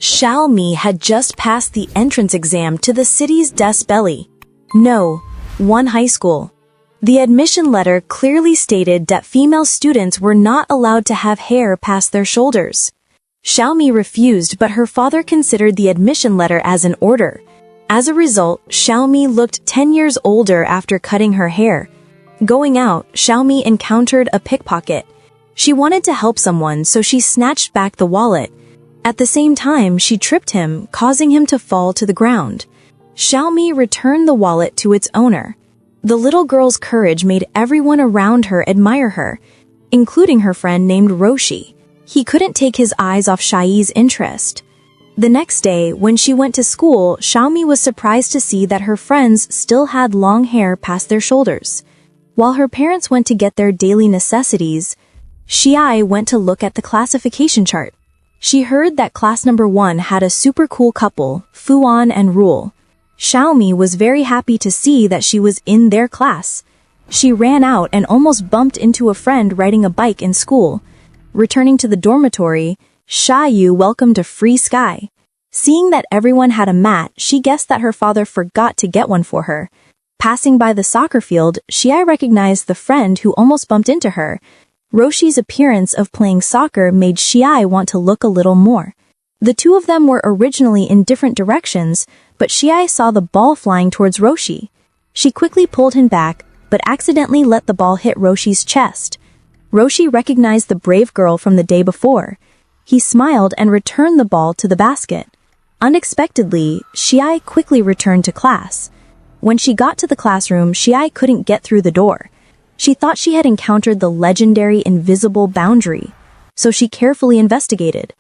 Xiaomi had just passed the entrance exam to the city's Des Belly. No, one high school. The admission letter clearly stated that female students were not allowed to have hair past their shoulders. Xiaomi refused, but her father considered the admission letter as an order. As a result, Xiaomi looked 10 years older after cutting her hair. Going out, Xiaomi encountered a pickpocket. She wanted to help someone, so she snatched back the wallet. At the same time, she tripped him, causing him to fall to the ground. Xiaomi returned the wallet to its owner. The little girl's courage made everyone around her admire her, including her friend named Roshi. He couldn't take his eyes off Xiaomi's interest. The next day, when she went to school, Xiaomi was surprised to see that her friends still had long hair past their shoulders. While her parents went to get their daily necessities, Xiai went to look at the classification chart. She heard that class number 1 had a super cool couple, Fuan and Rule. Xiaomi was very happy to see that she was in their class. She ran out and almost bumped into a friend riding a bike in school. Returning to the dormitory, Xiaoyu welcomed a free sky. Seeing that everyone had a mat, she guessed that her father forgot to get one for her. Passing by the soccer field, Xiai recognized the friend who almost bumped into her. Roshi's appearance of playing soccer made Xiai want to look a little more. The two of them were originally in different directions, but Xiai saw the ball flying towards Roshi. She quickly pulled him back, but accidentally let the ball hit Roshi's chest. Roshi recognized the brave girl from the day before. He smiled and returned the ball to the basket. Unexpectedly, Xiai quickly returned to class. When she got to the classroom, Xiai couldn't get through the door. She thought she had encountered the legendary invisible boundary, so she carefully investigated.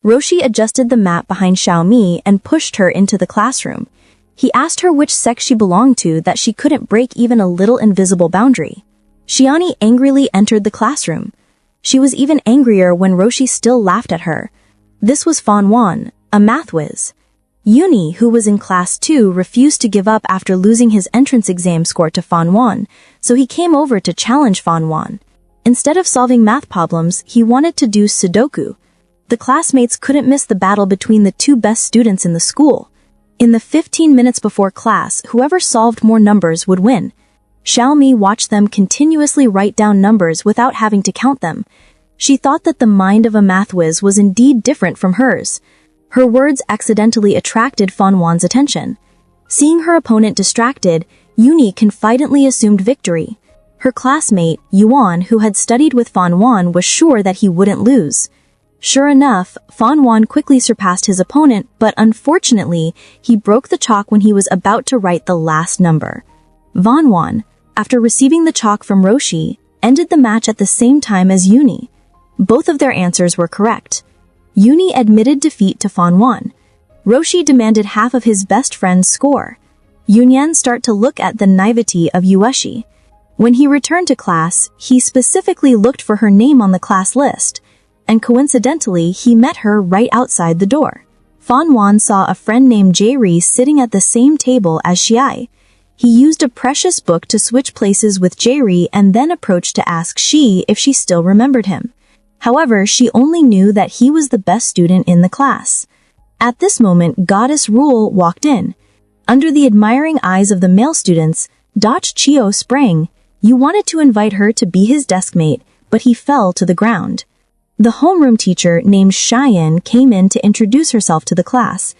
Roshi adjusted the mat behind Xiaomi and pushed her into the classroom. He asked her which sex she belonged to that she couldn't break even a little invisible boundary. Xiani angrily entered the classroom. She was even angrier when Roshi still laughed at her. This was Fan Wan, a math whiz. Uni, who was in class 2, refused to give up after losing his entrance exam score to Fan Wan, so he came over to challenge Fan Wan. Instead of solving math problems, he wanted to do Sudoku. The classmates couldn't miss the battle between the two best students in the school. In the 15 minutes before class, whoever solved more numbers would win. Xiaomi watched them continuously write down numbers without having to count them. She thought that the mind of a math whiz was indeed different from hers. Her words accidentally attracted Fan Wan's attention. Seeing her opponent distracted, Uni confidently assumed victory. Her classmate, Yuan, who had studied with Fan Wan, was sure that he wouldn't lose. Sure enough, Fan Wan quickly surpassed his opponent, but unfortunately, he broke the chalk when he was about to write the last number. Fan Wan, after receiving the chalk from Roshi, ended the match at the same time as Uni. Both of their answers were correct. Uni admitted defeat to Fan Wan. Roshi demanded half of his best friend's score. Yunyan started to look at the naivety of Yueshi. When he returned to class, he specifically looked for her name on the class list, and coincidentally, he met her right outside the door. Fan Wan saw a friend named Jairi sitting at the same table as Xiai. He used a precious book to switch places with Jairi and then approached to ask Xi if she still remembered him. However, she only knew that he was the best student in the class. At this moment, Goddess Rule walked in. Under the admiring eyes of the male students, Doch Chio sprang. You wanted to invite her to be his deskmate, but he fell to the ground. The homeroom teacher named Cheyenne came in to introduce herself to the class.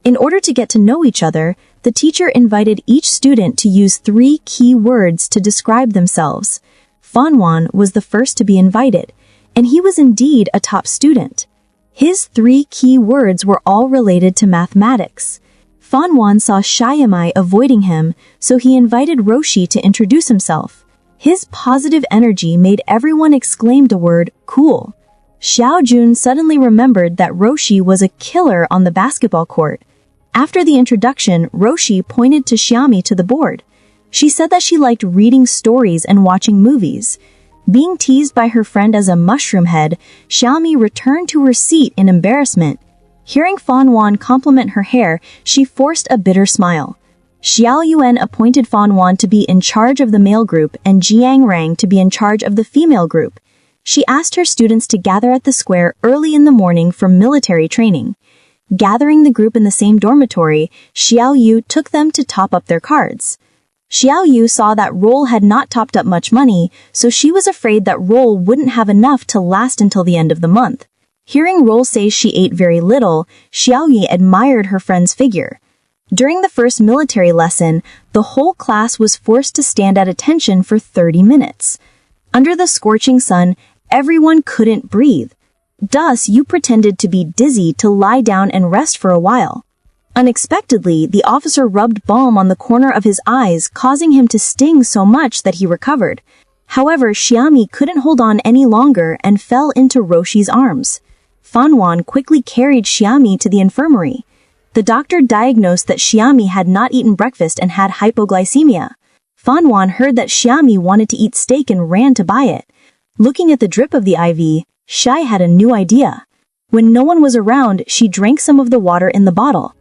In order to get to know each other, the teacher invited each student to use 3 key words to describe themselves. Fan Wan was the first to be invited, and he was indeed a top student. His 3 key words were all related to mathematics. Fan Wan saw Xiaomi avoiding him, so he invited Roshi to introduce himself. His positive energy made everyone exclaim the word, cool. Xiao Jun suddenly remembered that Roshi was a killer on the basketball court. After the introduction, Roshi pointed to Xiaomi to the board. She said that she liked reading stories and watching movies. Being teased by her friend as a mushroom head, Xiaomi returned to her seat in embarrassment. Hearing Fan Wan compliment her hair, she forced a bitter smile. Xiao Yuan appointed Fan Wan to be in charge of the male group and Jiang Rang to be in charge of the female group. She asked her students to gather at the square early in the morning for military training. Gathering the group in the same dormitory, Xiao Yu took them to top up their cards. Xiao Yu saw that Roll had not topped up much money, so she was afraid that Roll wouldn't have enough to last until the end of the month. Hearing Roll say she ate very little, Xiao Yu admired her friend's figure. During the first military lesson, the whole class was forced to stand at attention for 30 minutes. Under the scorching sun, everyone couldn't breathe. Thus, Yu pretended to be dizzy to lie down and rest for a while. Unexpectedly, the officer rubbed balm on the corner of his eyes, causing him to sting so much that he recovered. However, Xiami couldn't hold on any longer and fell into Roshi's arms. Fanwan quickly carried Xiami to the infirmary. The doctor diagnosed that Xiami had not eaten breakfast and had hypoglycemia. Fanwan heard that Xiami wanted to eat steak and ran to buy it. Looking at the drip of the IV, Shai had a new idea. When no one was around, she drank some of the water in the bottle.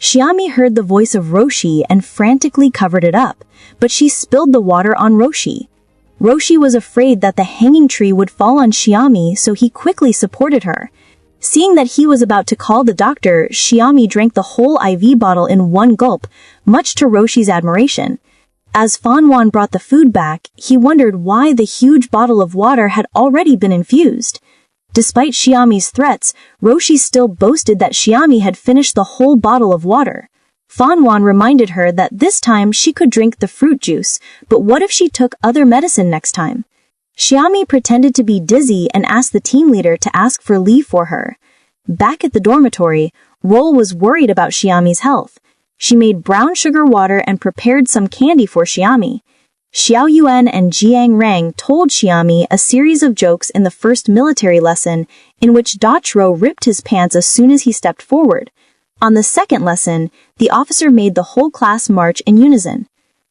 Xiami heard the voice of Roshi and frantically covered it up, but she spilled the water on Roshi. Roshi was afraid that the hanging tree would fall on Xiami, so he quickly supported her. Seeing that he was about to call the doctor, Xiami drank the whole IV bottle in one gulp, much to Roshi's admiration. As Fanwan brought the food back, he wondered why the huge bottle of water had already been infused. Despite Xiami's threats, Roshi still boasted that Xiami had finished the whole bottle of water. Fanwan reminded her that this time she could drink the fruit juice, but what if she took other medicine next time? Xiami pretended to be dizzy and asked the team leader to ask for leave for her. Back at the dormitory, Roll was worried about Xiami's health. She made brown sugar water and prepared some candy for Xiami. Xiao Yuan and Jiang Rang told Xiami a series of jokes in the first military lesson, in which Dachro ripped his pants as soon as he stepped forward. On the second lesson, the officer made the whole class march in unison.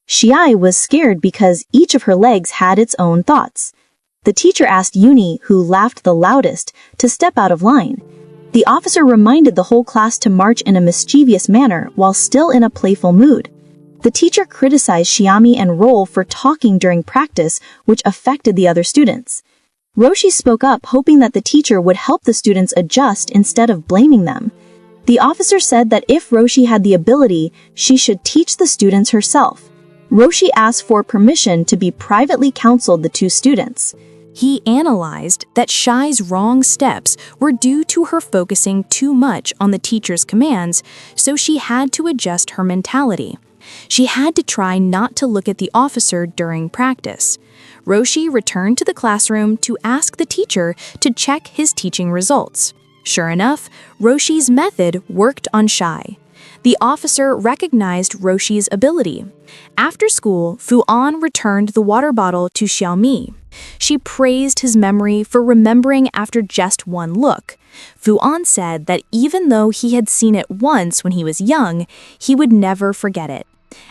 Xiai was scared because each of her legs had its own thoughts. The teacher asked Yuni, who laughed the loudest, to step out of line. The officer reminded the whole class to march in a mischievous manner while still in a playful mood. The teacher criticized Xiami and Roll for talking during practice, which affected the other students. Roshi spoke up, hoping that the teacher would help the students adjust instead of blaming them. The officer said that if Roshi had the ability, she should teach the students herself. Roshi asked for permission to be privately counseled the two students. He analyzed that Shai's wrong steps were due to her focusing too much on the teacher's commands, so she had to adjust her mentality. She had to try not to look at the officer during practice. Roshi returned to the classroom to ask the teacher to check his teaching results. Sure enough, Roshi's method worked on Shai. The officer recognized Roshi's ability. After school, Fuan returned the water bottle to Xiaomi. She praised his memory for remembering after just one look. Fuan said that even though he had seen it once when he was young, he would never forget it.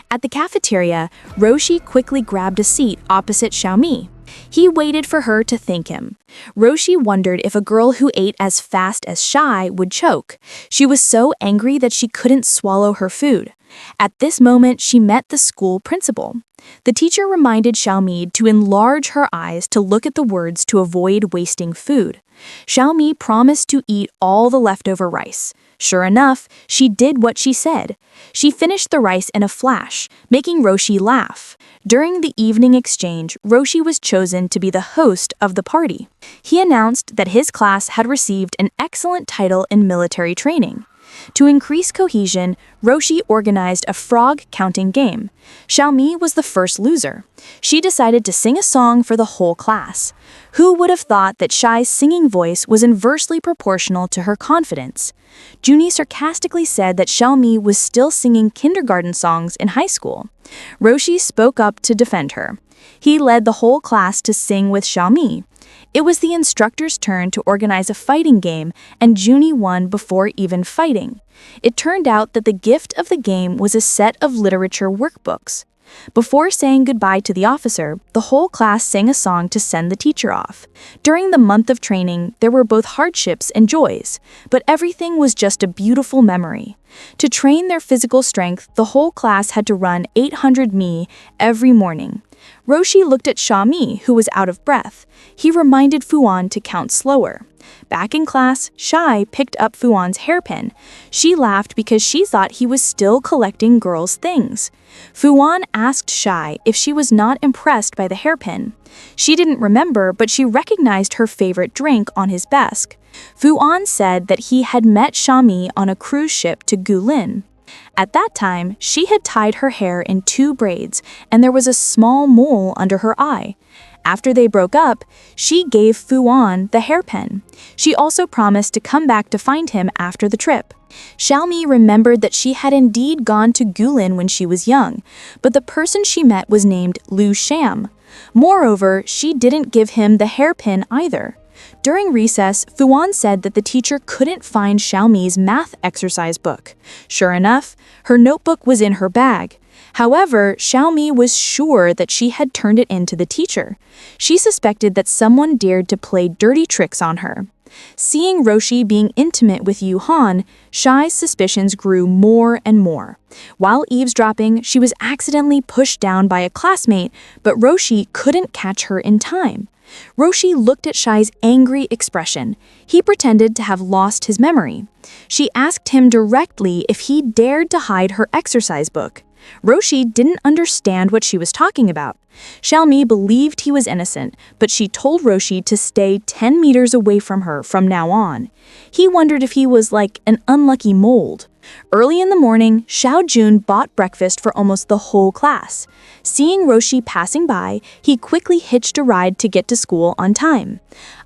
At the cafeteria, Roshi quickly grabbed a seat opposite Xiaomi. He waited for her to thank him. Roshi wondered if a girl who ate as fast as Shai would choke. She was so angry that she couldn't swallow her food. At this moment, she met the school principal. The teacher reminded Xiaomi to enlarge her eyes to look at the words to avoid wasting food. Xiaomi promised to eat all the leftover rice. Sure enough, she did what she said. She finished the rice in a flash, making Roshi laugh. During the evening exchange, Roshi was chosen to be the host of the party. He announced that his class had received an excellent title in military training. To increase cohesion, Roshi organized a frog counting game. Xiaomi was the first loser. She decided to sing a song for the whole class. Who would have thought that Shai's singing voice was inversely proportional to her confidence? Junie sarcastically said that Xiaomi was still singing kindergarten songs in high school. Roshi spoke up to defend her. He led the whole class to sing with Xiaomi. It was the instructor's turn to organize a fighting game, and Junie won before even fighting. It turned out that the gift of the game was a set of literature workbooks. Before saying goodbye to the officer, the whole class sang a song to send the teacher off. During the month of training, there were both hardships and joys, but everything was just a beautiful memory. To train their physical strength, the whole class had to run 800 mi every morning. Roshi looked at Xiaomi, who was out of breath. He reminded Fuan to count slower. Back in class, Shai picked up Fuan's hairpin. She laughed because she thought he was still collecting girls' things. Fuan asked Shai if she was not impressed by the hairpin. She didn't remember, but she recognized her favorite drink on his desk. Fuan said that he had met Xiaomi on a cruise ship to Guilin. At that time, she had tied her hair in 2 braids, and there was a small mole under her eye. After they broke up, she gave Fuan the hairpin. She also promised to come back to find him after the trip. Xiaomi remembered that she had indeed gone to Guilin when she was young, but the person she met was named Lu Sham. Moreover, she didn't give him the hairpin either. During recess, Fuan said that the teacher couldn't find Xiaomi's math exercise book. Sure enough, her notebook was in her bag. However, Xiaomi was sure that she had turned it in to the teacher. She suspected that someone dared to play dirty tricks on her. Seeing Roshi being intimate with Yu Han, Shai's suspicions grew more and more. While eavesdropping, she was accidentally pushed down by a classmate, but Roshi couldn't catch her in time. Roshi looked at Shai's angry expression. He pretended to have lost his memory. She asked him directly if he dared to hide her exercise book. Roshi didn't understand what she was talking about. Xiaomi believed he was innocent, but she told Roshi to stay 10 meters away from her from now on. He wondered if he was like an unlucky mold. Early in the morning, Xiaojun bought breakfast for almost the whole class. Seeing Roshi passing by, he quickly hitched a ride to get to school on time.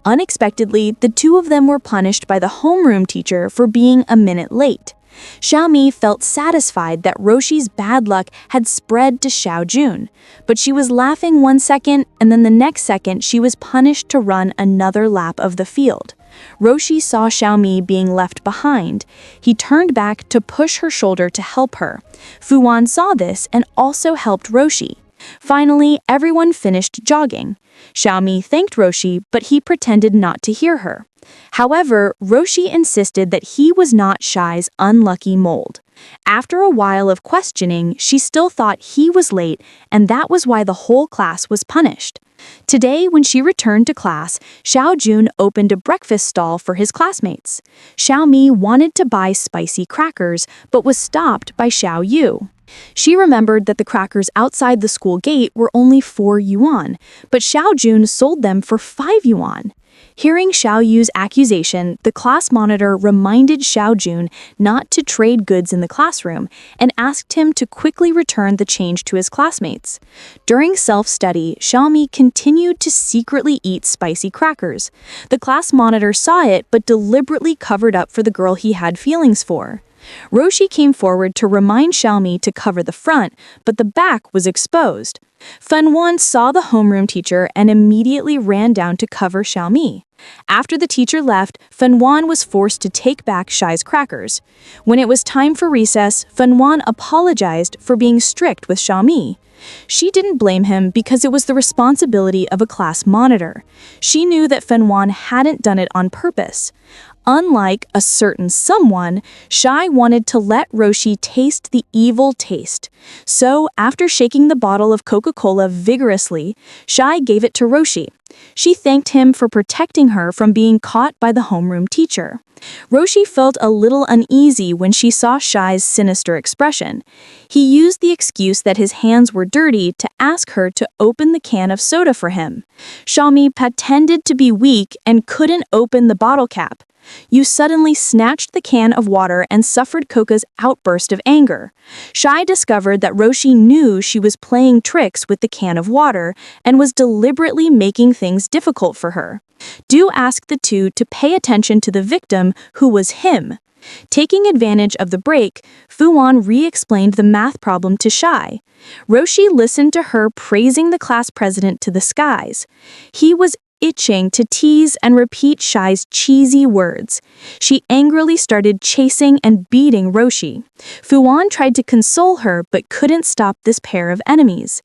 Unexpectedly, the two of them were punished by the homeroom teacher for being a minute late. Xiaomi felt satisfied that Roshi's bad luck had spread to Xiaojun, but she was laughing 1 second, and then the next second she was punished to run another lap of the field. Roshi saw Xiaomi being left behind. He turned back to push her shoulder to help her. Fuan saw this and also helped Roshi. Finally, everyone finished jogging. Xiaomi thanked Roshi, but he pretended not to hear her. However, Roshi insisted that he was not Shai's unlucky mold. After a while of questioning, she still thought he was late, and that was why the whole class was punished. Today, when she returned to class, Xiaojun opened a breakfast stall for his classmates. Xiaomi wanted to buy spicy crackers, but was stopped by Xiao Yu. She remembered that the crackers outside the school gate were only 4 yuan, but Xiaojun sold them for 5 yuan. Hearing Xiao Yu's accusation, the class monitor reminded Xiaojun not to trade goods in the classroom and asked him to quickly return the change to his classmates. During self-study, Xiaomi continued to secretly eat spicy crackers. The class monitor saw it but deliberately covered up for the girl he had feelings for. Roshi came forward to remind Xiaomi to cover the front, but the back was exposed. Fenwan saw the homeroom teacher and immediately ran down to cover Xiaomi. After the teacher left, Fenwan was forced to take back Shai's crackers. When it was time for recess, Fenwan apologized for being strict with Xiaomi. She didn't blame him because it was the responsibility of a class monitor. She knew that Fenwan hadn't done it on purpose. Unlike a certain someone, Shai wanted to let Roshi taste the evil taste. So, after shaking the bottle of Coca-Cola vigorously, Shai gave it to Roshi. She thanked him for protecting her from being caught by the homeroom teacher. Roshi felt a little uneasy when she saw Shai's sinister expression. He used the excuse that his hands were dirty to ask her to open the can of soda for him. Xiaomi pretended to be weak and couldn't open the bottle cap. Yu suddenly snatched the can of water and suffered Coca's outburst of anger. Shai discovered that Roshi knew she was playing tricks with the can of water and was deliberately making things difficult for her. Du asked the two to pay attention to the victim, who was him. Taking advantage of the break, Fuan re-explained the math problem to Shai. Roshi listened to her praising the class president to the skies. He was itching to tease and repeat Shai's cheesy words. She angrily started chasing and beating Roshi. Fuwan tried to console her but couldn't stop this pair of enemies.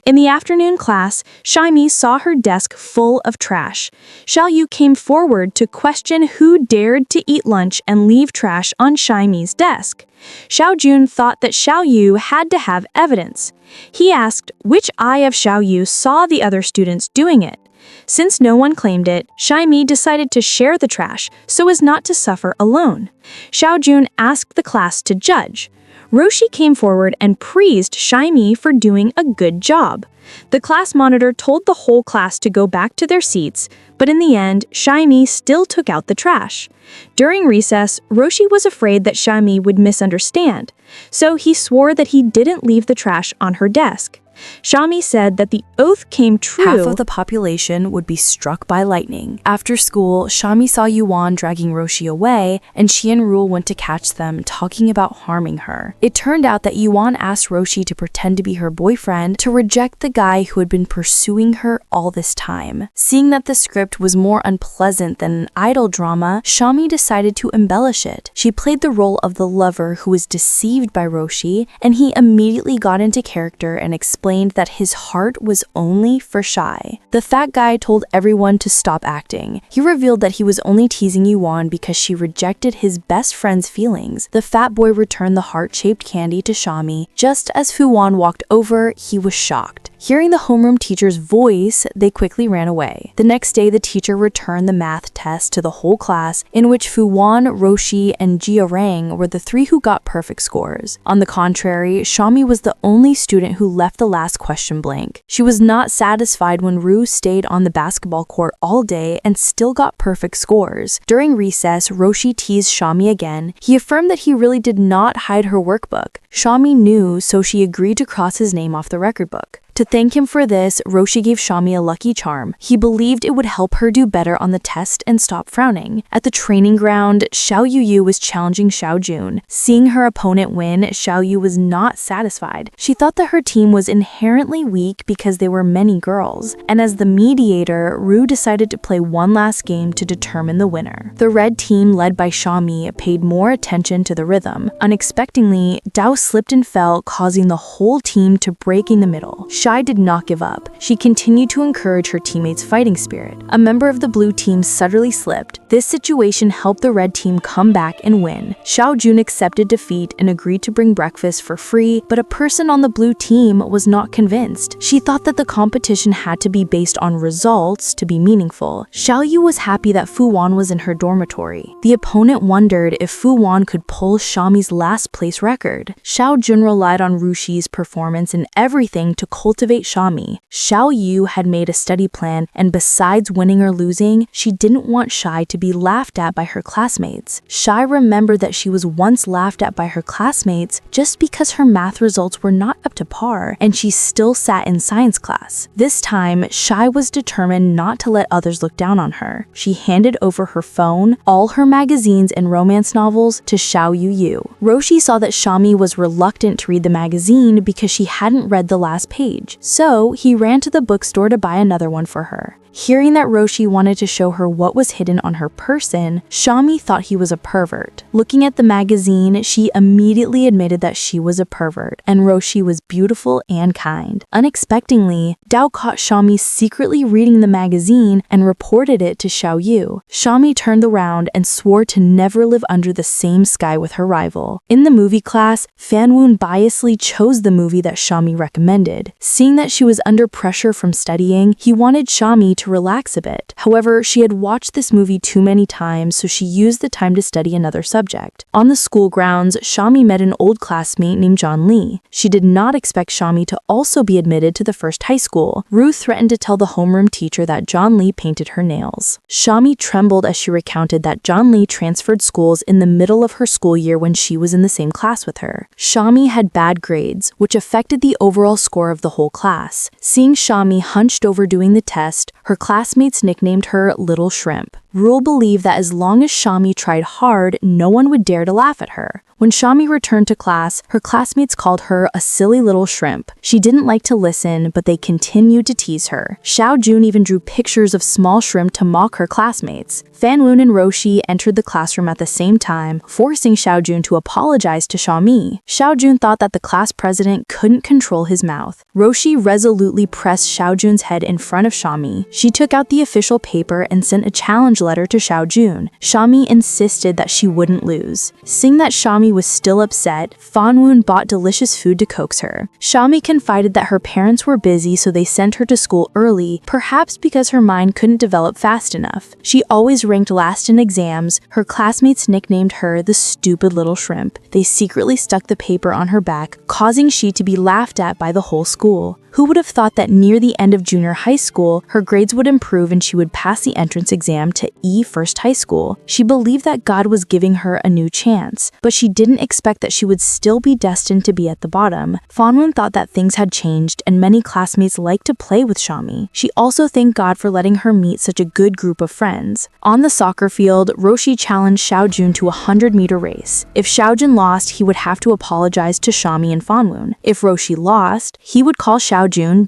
In the afternoon class, Shaimi saw her desk full of trash. Xiao Yu came forward to question who dared to eat lunch and leave trash on Shaimi's desk. Xiao Jun thought that Xiao Yu had to have evidence. He asked which eye of Xiao Yu saw the other students doing it. Since no one claimed it, Shaimi decided to share the trash so as not to suffer alone. Xiao Jun asked the class to judge. Roshi came forward and praised Shaimi for doing a good job. The class monitor told the whole class to go back to their seats, but in the end, Shaimi still took out the trash. During recess, Roshi was afraid that Shaimi would misunderstand, so he swore that he didn't leave the trash on her desk. Shaimi said that the oath came true. Half of the population would be struck by lightning. After school, Shaimi saw Yuan dragging Roshi away, and she and Rule went to catch them, talking about harming her. It turned out that Yuan asked Roshi to pretend to be her boyfriend to reject the guy who had been pursuing her all this time. Seeing that the script was more unpleasant than an idol drama, Shaimi decided to embellish it. She played the role of the lover who was deceived by Roshi, and he immediately got into character and explained that his heart was only for Shai. The fat guy told everyone to stop acting. He revealed that he was only teasing Yuan because she rejected his best friend's feelings. The fat boy returned the heart-shaped candy to Shaimi. Just as Fuwan walked over, he was shocked. Hearing the homeroom teacher's voice, they quickly ran away. The next day, the teacher returned the math test to the whole class, in which Fuwan, Roshi, and Jiarang were the three who got perfect scores. On the contrary, Shaimi was the only student who left the last question blank. She was not satisfied when Ru stayed on the basketball court all day and still got perfect scores. During recess, Roshi teased Shaimi again. He affirmed that he really did not hide her workbook. Shaimi knew, so she agreed to cross his name off the record book. To thank him for this, Roshi gave Shaimi a lucky charm. He believed it would help her do better on the test and stop frowning. At the training ground, Xiao Yu was challenging Xiao Jun. Seeing her opponent win, Xiao Yu was not satisfied. She thought that her team was inherently weak because there were many girls. And as the mediator, Ru decided to play one last game to determine the winner. The red team, led by Shaimi, paid more attention to the rhythm. Unexpectedly, Dao slipped and fell, causing the whole team to break in the middle. Shai did not give up. She continued to encourage her teammates' fighting spirit. A member of the blue team suddenly slipped. This situation helped the red team come back and win. Xiao Jun accepted defeat and agreed to bring breakfast for free, but a person on the blue team was not convinced. She thought that the competition had to be based on results to be meaningful. Xiao Yu was happy that Fu Wan was in her dormitory. The opponent wondered if Fu Wan could pull Shami's last place record. Xiao Jun relied on Rushi's performance and everything to cultivate Shaimi. Xiao Yu had made a study plan, and besides winning or losing, she didn't want Shai to be laughed at by her classmates. Shai remembered that she was once laughed at by her classmates just because her math results were not up to par, and she still sat in science class. This time, Shai was determined not to let others look down on her. She handed over her phone, all her magazines and romance novels to Xiao Yu. Roshi saw that Shaimi was reluctant to read the magazine because she hadn't read the last page, so he ran to the bookstore to buy another one for her. Hearing that Roshi wanted to show her what was hidden on her person, Shaimi thought he was a pervert. Looking at the magazine, she immediately admitted that she was a pervert, and Roshi was beautiful and kind. Unexpectedly, Dao caught Shaimi secretly reading the magazine and reported it to Xiao Yu. Shaimi turned around and swore to never live under the same sky with her rival. In the movie class, Fanwoon biasly chose the movie that Shaimi recommended. Seeing that she was under pressure from studying, he wanted Shaimi to relax a bit. However, she had watched this movie too many times, so she used the time to study another subject. On the school grounds, Shaimi met an old classmate named John Lee. She did not expect Shaimi to also be admitted to the first high school. Ruth threatened to tell the homeroom teacher that John Lee painted her nails. Shaimi trembled as she recounted that John Lee transferred schools in the middle of her school year when she was in the same class with her. Shaimi had bad grades, which affected the overall score of the whole class. Seeing Shaimi hunched over doing the test, her classmates nicknamed her Little Shrimp. Rule believed that as long as Shami tried hard, no one would dare to laugh at her. When Shami returned to class, her classmates called her a silly little shrimp. She didn't like to listen, but they continued to tease her. Xiaojun even drew pictures of small shrimp to mock her classmates. Fanlun and Roshi entered the classroom at the same time, forcing Xiaojun to apologize to Xiaomi. Xiaojun thought that the class president couldn't control his mouth. Roshi resolutely pressed Xiaojun's head in front of Xiaomi. She took out the official paper and sent a challenge letter to Xiaojun. Xiaomi insisted that she wouldn't lose. Seeing that Xiaomi was still upset, Fanlun bought delicious food to coax her. Xiaomi confided that her parents were busy, so they sent her to school early, perhaps because her mind couldn't develop fast enough. She always ranked last in exams. Her classmates nicknamed her the stupid little shrimp. They secretly stuck the paper on her back, causing she to be laughed at by the whole school. Who would have thought that near the end of junior high school, her grades would improve and she would pass the entrance exam to First High School? She believed that God was giving her a new chance, but she didn't expect that she would still be destined to be at the bottom. Fanlun thought that things had changed and many classmates liked to play with Xiaomi. She also thanked God for letting her meet such a good group of friends. On the soccer field, Roshi challenged Xiaojun to a 100-meter race. If Xiaojun lost, he would have to apologize to Xiaomi and Fanlun. If Roshi lost, he would call Xiaojun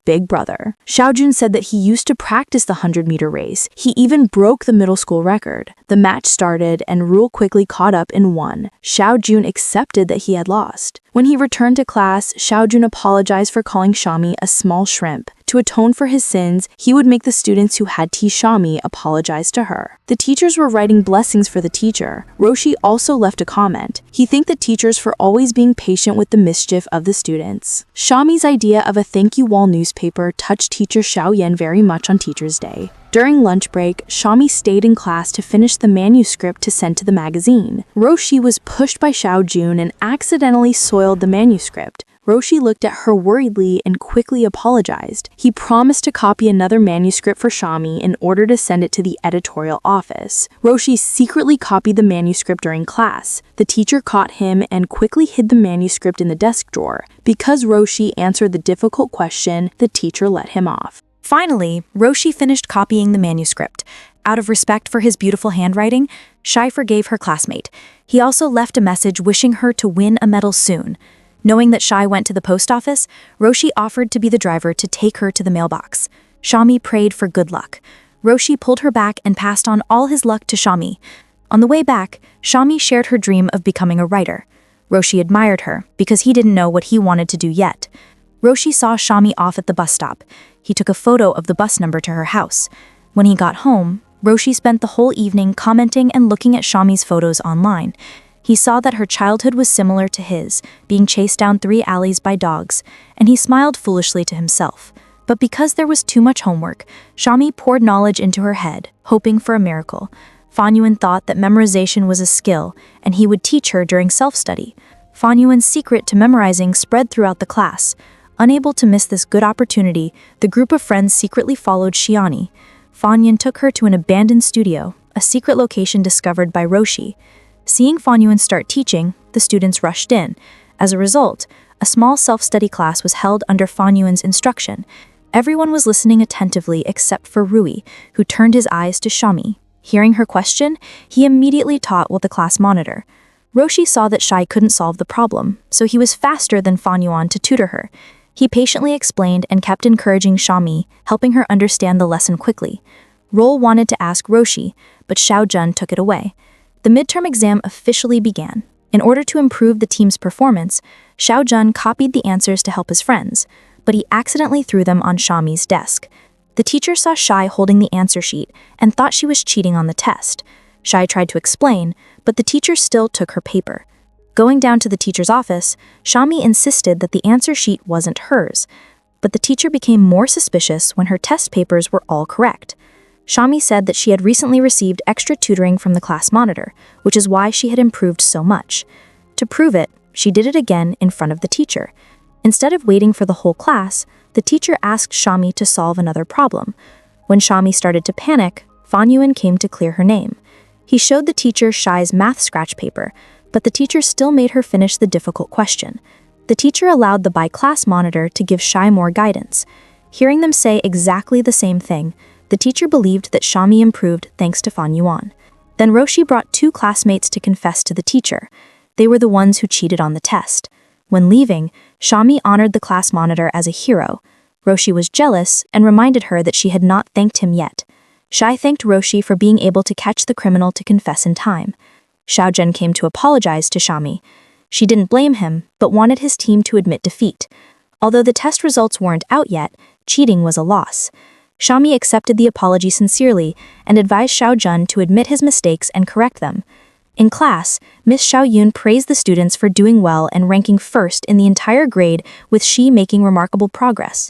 big brother. Xiaojun said that he used to practice the 100-meter race. He even broke the middle school record. The match started and Rule quickly caught up and won. Xiaojun accepted that he had lost. When he returned to class, Xiaojun apologized for calling Xiaomi a small shrimp. To atone for his sins, he would make the students who had teased Xiaomi apologize to her. The teachers were writing blessings for the teacher. Roshi also left a comment. He thanked the teachers for always being patient with the mischief of the students. Xiaomi's idea of a thank you wall newspaper touched teacher Xiaoyan very much on Teacher's Day. During lunch break, Xiaomi stayed in class to finish the manuscript to send to the magazine. Roshi was pushed by Xiaojun and accidentally soiled the manuscript. Roshi looked at her worriedly and quickly apologized. He promised to copy another manuscript for Xiaomi in order to send it to the editorial office. Roshi secretly copied the manuscript during class. The teacher caught him and quickly hid the manuscript in the desk drawer. Because Roshi answered the difficult question, the teacher let him off. Finally, Roshi finished copying the manuscript. Out of respect for his beautiful handwriting, Shai forgave her classmate. He also left a message wishing her to win a medal soon. Knowing that Shai went to the post office, Roshi offered to be the driver to take her to the mailbox. Xiaomi prayed for good luck. Roshi pulled her back and passed on all his luck to Xiaomi. On the way back, Xiaomi shared her dream of becoming a writer. Roshi admired her because he didn't know what he wanted to do yet. Roshi saw Xiaomi off at the bus stop. He took a photo of the bus number to her house. When he got home, Roshi spent the whole evening commenting and looking at Xiaomi's photos online. He saw that her childhood was similar to his, being chased down 3 alleys by dogs, and he smiled foolishly to himself. But because there was too much homework, Xiaomi poured knowledge into her head, hoping for a miracle. Fanyuan thought that memorization was a skill, and he would teach her during self-study. Fanyuan's secret to memorizing spread throughout the class. Unable to miss this good opportunity, the group of friends secretly followed Xiani. Fanyuan took her to an abandoned studio, a secret location discovered by Roshi. Seeing Fanyuan start teaching, the students rushed in. As a result, a small self-study class was held under Fanyuan's instruction. Everyone was listening attentively except for Rui, who turned his eyes to Xiaomi. Hearing her question, he immediately taught with the class monitor. Roshi saw that Shai couldn't solve the problem, so he was faster than Fanyuan to tutor her. He patiently explained and kept encouraging Xiaomi, helping her understand the lesson quickly. Roll wanted to ask Roshi, but Xiaojun took it away. The midterm exam officially began. In order to improve the team's performance, Xiaojun copied the answers to help his friends, but he accidentally threw them on Xiaomi's desk. The teacher saw Shai holding the answer sheet and thought she was cheating on the test. Shai tried to explain, but the teacher still took her paper. Going down to the teacher's office, Xiaomi insisted that the answer sheet wasn't hers, but the teacher became more suspicious when her test papers were all correct. Xiaomi said that she had recently received extra tutoring from the class monitor, which is why she had improved so much. To prove it, she did it again in front of the teacher. Instead of waiting for the whole class, the teacher asked Xiaomi to solve another problem. When Xiaomi started to panic, Fanyuan came to clear her name. He showed the teacher Shai's math scratch paper, but the teacher still made her finish the difficult question. The teacher allowed the by-class monitor to give Shai more guidance. Hearing them say exactly the same thing, The teacher believed that Xiaomi improved thanks to Fan Yuan. Then Roshi brought 2 classmates to confess to the teacher. They were the ones who cheated on the test. When leaving, Xiaomi honored the class monitor as a hero. Roshi was jealous and reminded her that she had not thanked him yet. Shai thanked Roshi for being able to catch the criminal to confess in time. Xiaozhen came to apologize to Xiaomi. She didn't blame him, but wanted his team to admit defeat. Although the test results weren't out yet, cheating was a loss. Xiaomi accepted the apology sincerely and advised Xiaozhen to admit his mistakes and correct them. In class, Miss Xiaoyun praised the students for doing well and ranking first in the entire grade, with she making remarkable progress.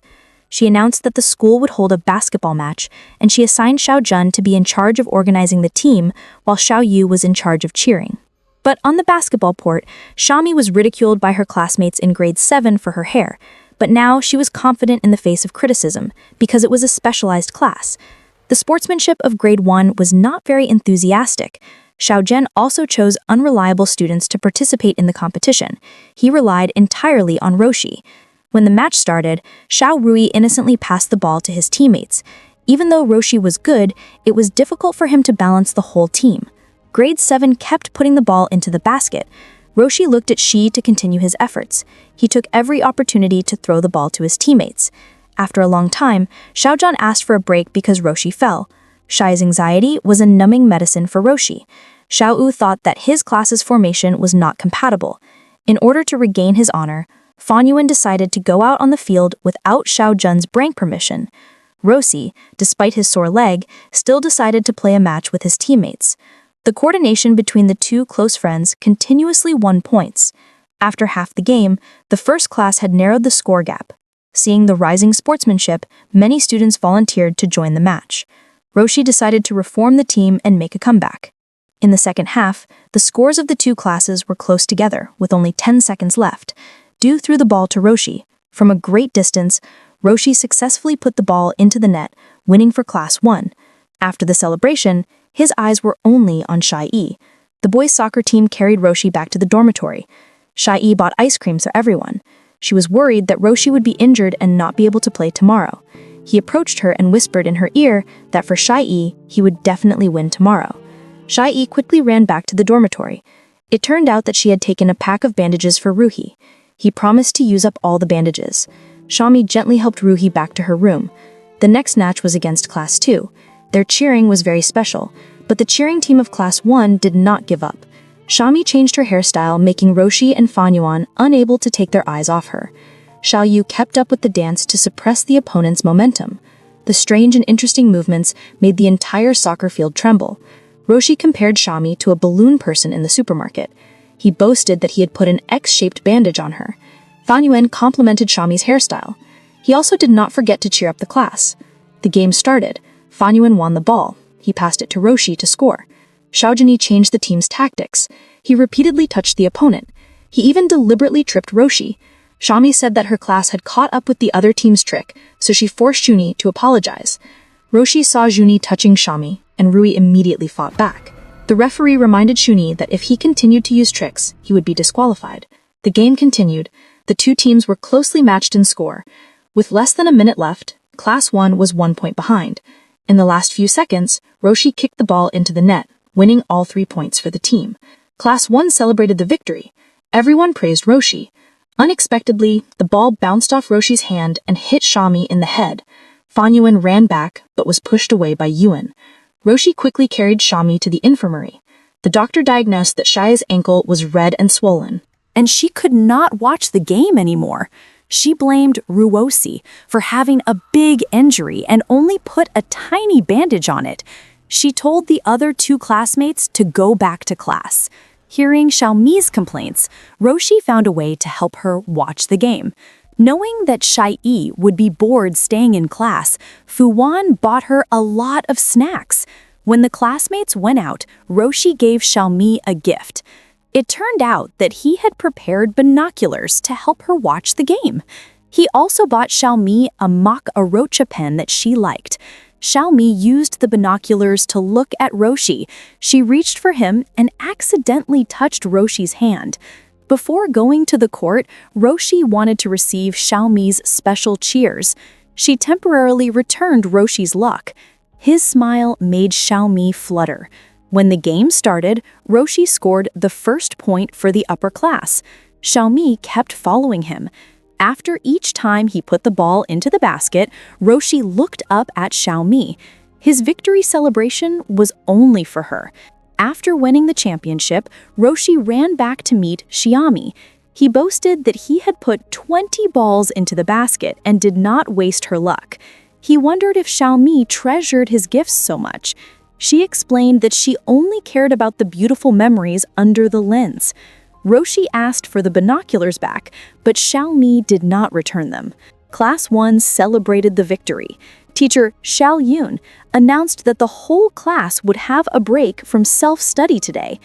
She announced that the school would hold a basketball match, and she assigned Xiaozhen to be in charge of organizing the team, while Xiaoyu was in charge of cheering. But on the basketball court, Xiaomi was ridiculed by her classmates in grade 7 for her hair, but now she was confident in the face of criticism, because it was a specialized class. The sportsmanship of grade 1 was not very enthusiastic. Xiaozhen also chose unreliable students to participate in the competition. He relied entirely on Roshi. When the match started, Xiao Rui innocently passed the ball to his teammates. Even though Roshi was good, it was difficult for him to balance the whole team. Grade 7 kept putting the ball into the basket. Roshi looked at Shi to continue his efforts. He took every opportunity to throw the ball to his teammates. After a long time, Xiaozhen asked for a break because Roshi fell. Shai's anxiety was a numbing medicine for Roshi. Xiao Yu thought that his class's formation was not compatible. In order to regain his honor, Fan Yuan decided to go out on the field without Xiaozhen's break permission. Roshi, despite his sore leg, still decided to play a match with his teammates. The coordination between the 2 close friends continuously won points. After half the game, the first class had narrowed the score gap. Seeing the rising sportsmanship, many students volunteered to join the match. Roshi decided to reform the team and make a comeback. In the second half, the scores of the 2 classes were close together, with only 10 seconds left. Du threw the ball to Roshi. From a great distance, Roshi successfully put the ball into the net, winning for Class 1. After the celebration, his eyes were only on Shai-Yi. The boys' soccer team carried Roshi back to the dormitory. Shai-Yi bought ice cream for everyone. She was worried that Roshi would be injured and not be able to play tomorrow. He approached her and whispered in her ear that for Shai-Yi, he would definitely win tomorrow. Shai-Yi quickly ran back to the dormitory. It turned out that she had taken a pack of bandages for Ruhi. He promised to use up all the bandages. Xiaomi gently helped Ruhi back to her room. The next match was against Class 2. Their cheering was very special, but the cheering team of Class 1 did not give up. Xiaomi changed her hairstyle, making Roshi and Fan Yuan unable to take their eyes off her. Xiaoyu kept up with the dance to suppress the opponent's momentum. The strange and interesting movements made the entire soccer field tremble. Roshi compared Xiaomi to a balloon person in the supermarket. He boasted that he had put an X-shaped bandage on her. Fan Yuan complimented Xiaomi's hairstyle. He also did not forget to cheer up the class. The game started. Fan Yuan won the ball. He passed it to Roshi to score. Xiaozhen changed the team's tactics. He repeatedly touched the opponent. He even deliberately tripped Roshi. Xiaomi said that her class had caught up with the other team's trick, so she forced Juni to apologize. Roshi saw Juni touching Xiaomi, and Rui immediately fought back. The referee reminded Juni that if he continued to use tricks, he would be disqualified. The game continued. The 2 teams were closely matched in score. With less than a minute left, Class 1 was 1 point behind. In the last few seconds, Roshi kicked the ball into the net, winning all 3 points for the team. Class 1 celebrated the victory. Everyone praised Roshi. Unexpectedly, the ball bounced off Roshi's hand and hit Xiaomi in the head. Fan Yuan ran back, but was pushed away by Yuan. Roshi quickly carried Xiaomi to the infirmary. The doctor diagnosed that Shai's ankle was red and swollen, and she could not watch the game anymore. She blamed Ruosi for having a big injury and only put a tiny bandage on it. She told the other 2 classmates to go back to class. Hearing Xiaomi's complaints, Roshi found a way to help her watch the game. Knowing that Shai-Yi would be bored staying in class, Fu Wan bought her a lot of snacks. When the classmates went out, Roshi gave Xiaomi a gift. It turned out that he had prepared binoculars to help her watch the game. He also bought Xiaomi a mock Arocha pen that she liked. Xiaomi used the binoculars to look at Roshi. She reached for him and accidentally touched Roshi's hand. Before going to the court, Roshi wanted to receive Xiaomi's special cheers. She temporarily returned Roshi's luck. His smile made Xiaomi flutter. When the game started, Roshi scored the first point for the upper class. Xiaomi kept following him. After each time he put the ball into the basket, Roshi looked up at Xiaomi. His victory celebration was only for her. After winning the championship, Roshi ran back to meet Xiaomi. He boasted that he had put 20 balls into the basket and did not waste her luck. He wondered if Xiaomi treasured his gifts so much. She explained that she only cared about the beautiful memories under the lens. Roshi asked for the binoculars back, but Xiaomi did not return them. Class 1 celebrated the victory. Teacher Xiao Yun announced that the whole class would have a break from self-study today.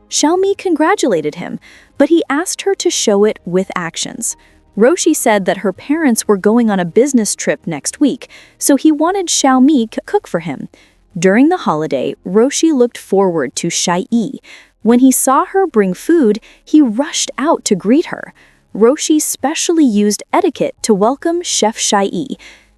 Xiaomi congratulated him, but he asked her to show it with actions. Roshi said that her parents were going on a business trip next week, so he wanted Xiaomi to cook for him. During the holiday, Roshi looked forward to Shai. When he saw her bring food, he rushed out to greet her. Roshi specially used etiquette to welcome Chef Shai.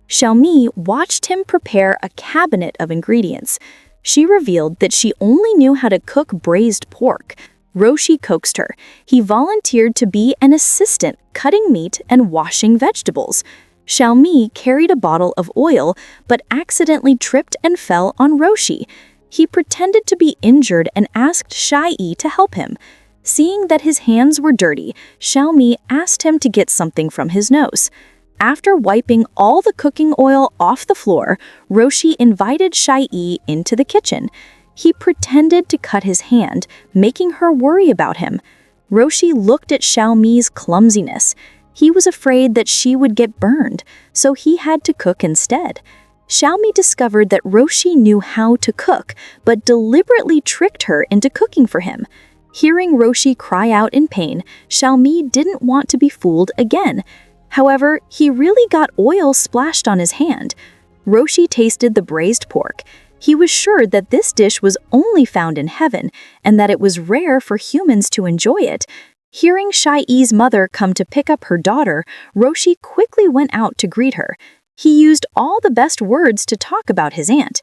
Xiaomi watched him prepare a cabinet of ingredients. She revealed that she only knew how to cook braised pork. Roshi coaxed her. He volunteered to be an assistant, cutting meat and washing vegetables. Xiaomi carried a bottle of oil, but accidentally tripped and fell on Roshi. He pretended to be injured and asked Shai to help him. Seeing that his hands were dirty, Xiaomi asked him to get something from his nose. After wiping all the cooking oil off the floor, Roshi invited Shai into the kitchen. He pretended to cut his hand, making her worry about him. Roshi looked at Xiaomi's clumsiness. He was afraid that she would get burned, so he had to cook instead. Xiaomi discovered that Roshi knew how to cook, but deliberately tricked her into cooking for him. Hearing Roshi cry out in pain, Xiaomi didn't want to be fooled again. However, he really got oil splashed on his hand. Roshi tasted the braised pork. He was sure that this dish was only found in heaven and that it was rare for humans to enjoy it. Hearing Shai's mother come to pick up her daughter, Roshi quickly went out to greet her. He used all the best words to talk about his aunt.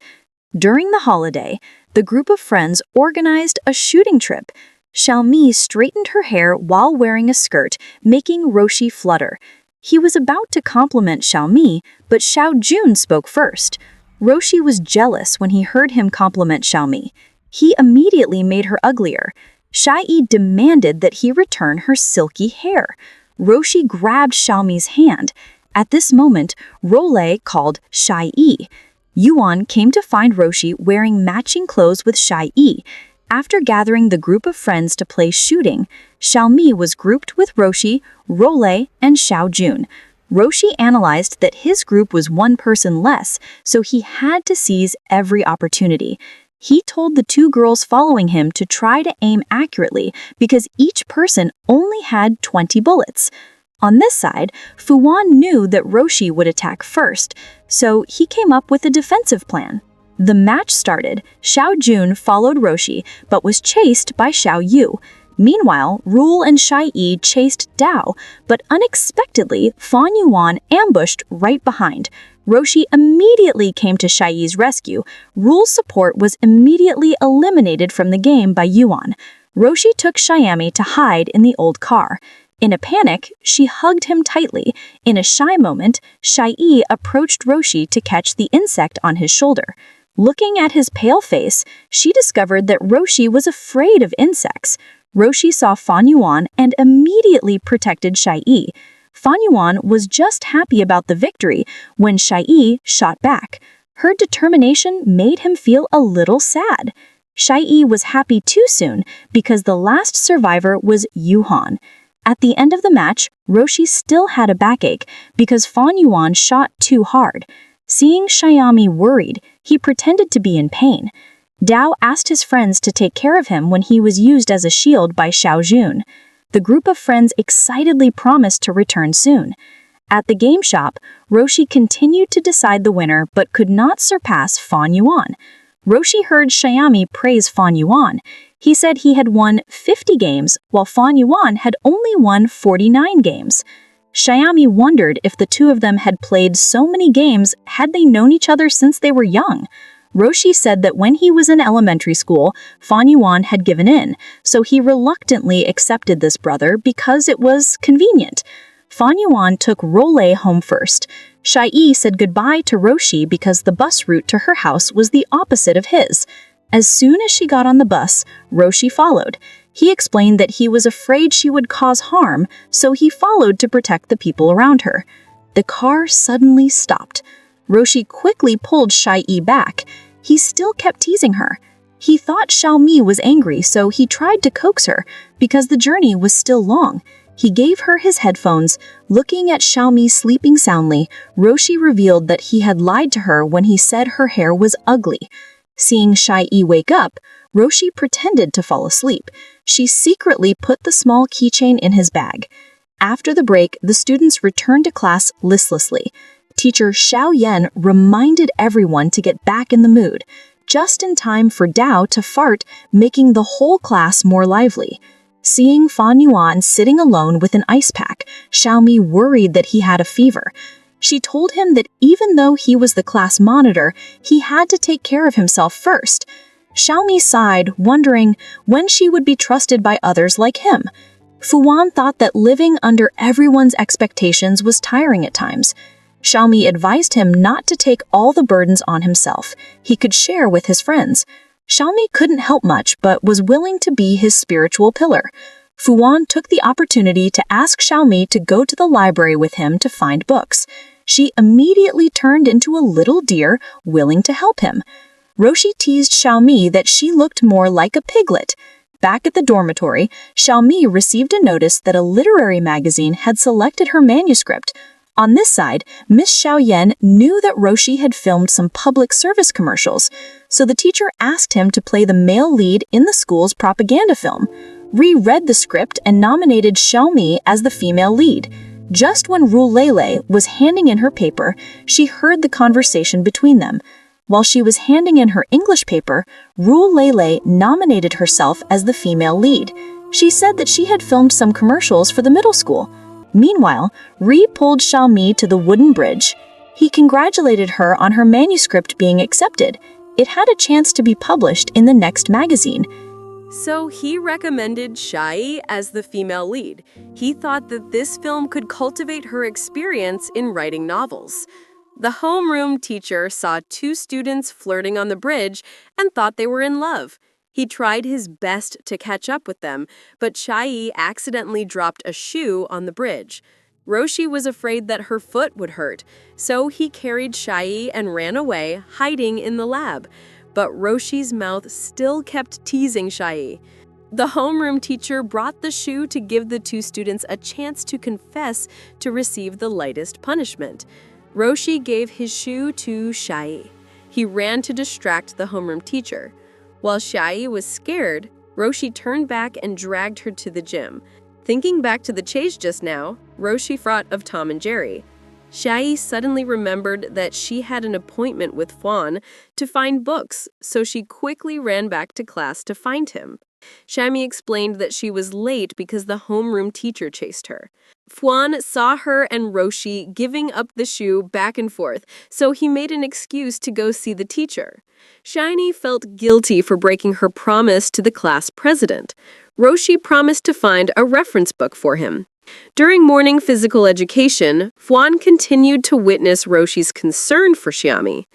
During the holiday, the group of friends organized a shooting trip. Xiaomi straightened her hair while wearing a skirt, making Roshi flutter. He was about to compliment Xiaomi, but Xiao Jun spoke first. Roshi was jealous when he heard him compliment Xiaomi. He immediately made her uglier. Shai demanded that he return her silky hair. Roshi grabbed Xiaomi's hand. At this moment, Role called Shai. Yuan came to find Roshi wearing matching clothes with Shai. After gathering the group of friends to play shooting, Xiaomi was grouped with Roshi, Role, and Xiao Jun. Roshi analyzed that his group was one person less, so he had to seize every opportunity. He told the two girls following him to try to aim accurately because each person only had 20 bullets. On this side, Fuwan knew that Roshi would attack first, so he came up with a defensive plan. The match started. Xiao Jun followed Roshi, but was chased by Xiao Yu. Meanwhile, Rule and Shai chased Dao, but unexpectedly, Fan Yuan ambushed right behind. Roshi immediately came to Shai's rescue. Rule's support was immediately eliminated from the game by Yuan. Roshi took Xiaomi to hide in the old car. In a panic, she hugged him tightly. In a shy moment, Shai approached Roshi to catch the insect on his shoulder. Looking at his pale face, she discovered that Roshi was afraid of insects. Roshi saw Fan Yuan and immediately protected Shai. Fan Yuan was just happy about the victory when Shai shot back. Her determination made him feel a little sad. Shai was happy too soon because the last survivor was Yuhan. At the end of the match, Roshi still had a backache because Fan Yuan shot too hard. Seeing Xiaomi worried, he pretended to be in pain. Dao asked his friends to take care of him when he was used as a shield by Xiao Jun. The group of friends excitedly promised to return soon. At the game shop, Roshi continued to decide the winner but could not surpass Fan Yuan. Roshi heard Xiaomi praise Fan Yuan. He said he had won 50 games while Fan Yuan had only won 49 games. Xiaomi wondered if the two of them had played so many games had they known each other since they were young. Roshi said that when he was in elementary school, Fan Yuan had given in, so he reluctantly accepted this brother because it was convenient. Fan Yuan took Role home first. Shai said goodbye to Roshi because the bus route to her house was the opposite of his. As soon as she got on the bus, Roshi followed. He explained that he was afraid she would cause harm, so he followed to protect the people around her. The car suddenly stopped. Roshi quickly pulled Shai back. He still kept teasing her. He thought Xiaomi was angry, so he tried to coax her because the journey was still long. He gave her his headphones. Looking at Xiaomi sleeping soundly, Roshi revealed that he had lied to her when he said her hair was ugly. Seeing Shai wake up, Roshi pretended to fall asleep. She secretly put the small keychain in his bag. After the break, the students returned to class listlessly. Teacher Xiao Yan reminded everyone to get back in the mood, just in time for Dao to fart, making the whole class more lively. Seeing Fan Yuan sitting alone with an ice pack, Xiaomi worried that he had a fever. She told him that even though he was the class monitor, he had to take care of himself first. Xiaomi sighed, wondering when she would be trusted by others like him. Fuan thought that living under everyone's expectations was tiring at times. Xiaomi advised him not to take all the burdens on himself. He could share with his friends. Xiaomi couldn't help much, but was willing to be his spiritual pillar. Fuan took the opportunity to ask Xiaomi to go to the library with him to find books. She immediately turned into a little deer, willing to help him. Roshi teased Xiaomi that she looked more like a piglet. Back at the dormitory, Xiaomi received a notice that a literary magazine had selected her manuscript. On this side, Miss Xiao Yan knew that Roshi had filmed some public service commercials, so the teacher asked him to play the male lead in the school's propaganda film. Ri read the script and nominated Xiaomi as the female lead. Just when Ru Lele was handing in her paper, she heard the conversation between them. While she was handing in her English paper, Ru Lele nominated herself as the female lead. She said that she had filmed some commercials for the middle school. Meanwhile, Ri pulled Xiaomi to the wooden bridge. He congratulated her on her manuscript being accepted. It had a chance to be published in the next magazine. So he recommended Shai as the female lead. He thought that this film could cultivate her experience in writing novels. The homeroom teacher saw two students flirting on the bridge and thought they were in love. He tried his best to catch up with them, but Shai accidentally dropped a shoe on the bridge. Roshi was afraid that her foot would hurt, so he carried Shai and ran away, hiding in the lab. But Roshi's mouth still kept teasing Shai. The homeroom teacher brought the shoe to give the two students a chance to confess to receive the lightest punishment. Roshi gave his shoe to Shai. He ran to distract the homeroom teacher. While Shai was scared, Roshi turned back and dragged her to the gym. Thinking back to the chase just now, Roshi thought of Tom and Jerry. Shai suddenly remembered that she had an appointment with Fuan to find books, so she quickly ran back to class to find him. Xiaomi explained that she was late because the homeroom teacher chased her. Fuan saw her and Roshi giving up the shoe back and forth, so he made an excuse to go see the teacher. Shiny felt guilty for breaking her promise to the class president. Roshi promised to find a reference book for him. During morning physical education, Fuan continued to witness Roshi's concern for Xiaomi.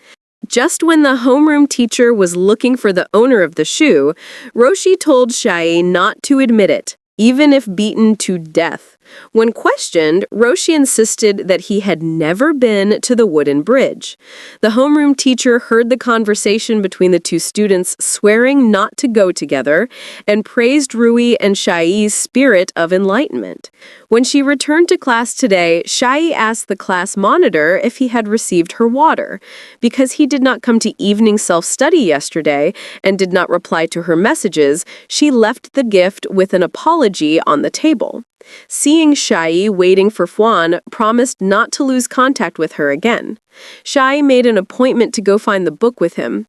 Just when the homeroom teacher was looking for the owner of the shoe, Roshi told Shai not to admit it, even if beaten to death. When questioned, Roshi insisted that he had never been to the wooden bridge. The homeroom teacher heard the conversation between the two students, swearing not to go together, and praised Rui and Shai's spirit of enlightenment. When she returned to class today, Shai asked the class monitor if he had received her water. Because he did not come to evening self-study yesterday and did not reply to her messages, she left the gift with an apology on the table. Seeing Shai waiting for Fuan promised not to lose contact with her again. Shai made an appointment to go find the book with him.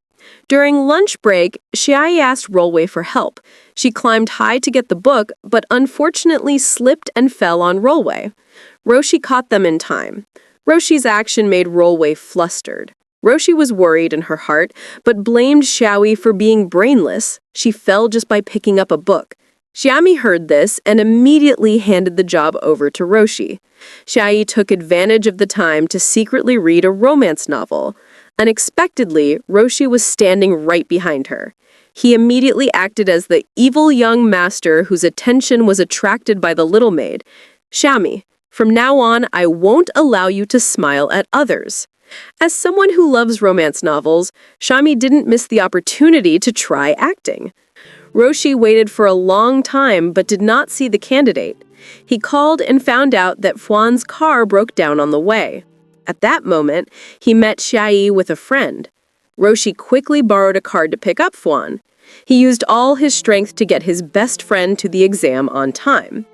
During lunch break, Shai asked Rolway for help. She climbed high to get the book, but unfortunately slipped and fell on Rolway. Roshi caught them in time. Roshi's action made Rolway flustered. Roshi was worried in her heart, but blamed Xiaoyi for being brainless. She fell just by picking up a book. Xiami heard this and immediately handed the job over to Roshi. Xiaoyi took advantage of the time to secretly read a romance novel. Unexpectedly, Roshi was standing right behind her. He immediately acted as the evil young master whose attention was attracted by the little maid. Xiami, from now on, I won't allow you to smile at others. As someone who loves romance novels, Xiami didn't miss the opportunity to try acting. Roshi waited for a long time but did not see the candidate. He called and found out that Fuan's car broke down on the way. At that moment, he met Xiaoyi with a friend. Roshi quickly borrowed a card to pick up Fuan. He used all his strength to get his best friend to the exam on time.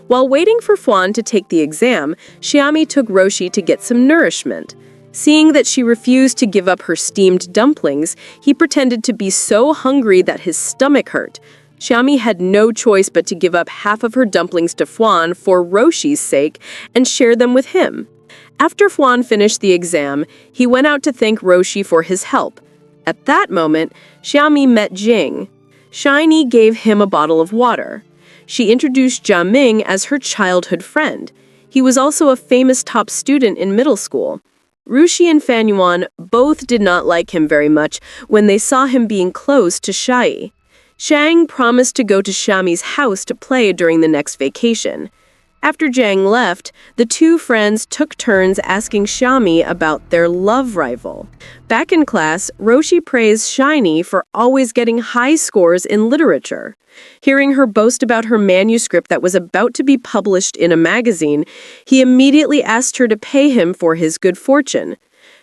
While waiting for Fuan to take the exam, Xiami took Roshi to get some nourishment. Seeing that she refused to give up her steamed dumplings, he pretended to be so hungry that his stomach hurt. Xiami had no choice but to give up half of her dumplings to Fuan for Roshi's sake and share them with him. After Fuan finished the exam, he went out to thank Roshi for his help. At that moment, Xiami met Jing. Shiny gave him a bottle of water. She introduced Jia Ming as her childhood friend. He was also a famous top student in middle school. Rushi and Fan Yuan both did not like him very much when they saw him being close to Shai. Shang promised to go to Xiami's house to play during the next vacation. After Zhang left, the two friends took turns asking Xiami about their love rival. Back in class, Roshi praised Shiny for always getting high scores in literature. Hearing her boast about her manuscript that was about to be published in a magazine, he immediately asked her to pay him for his good fortune.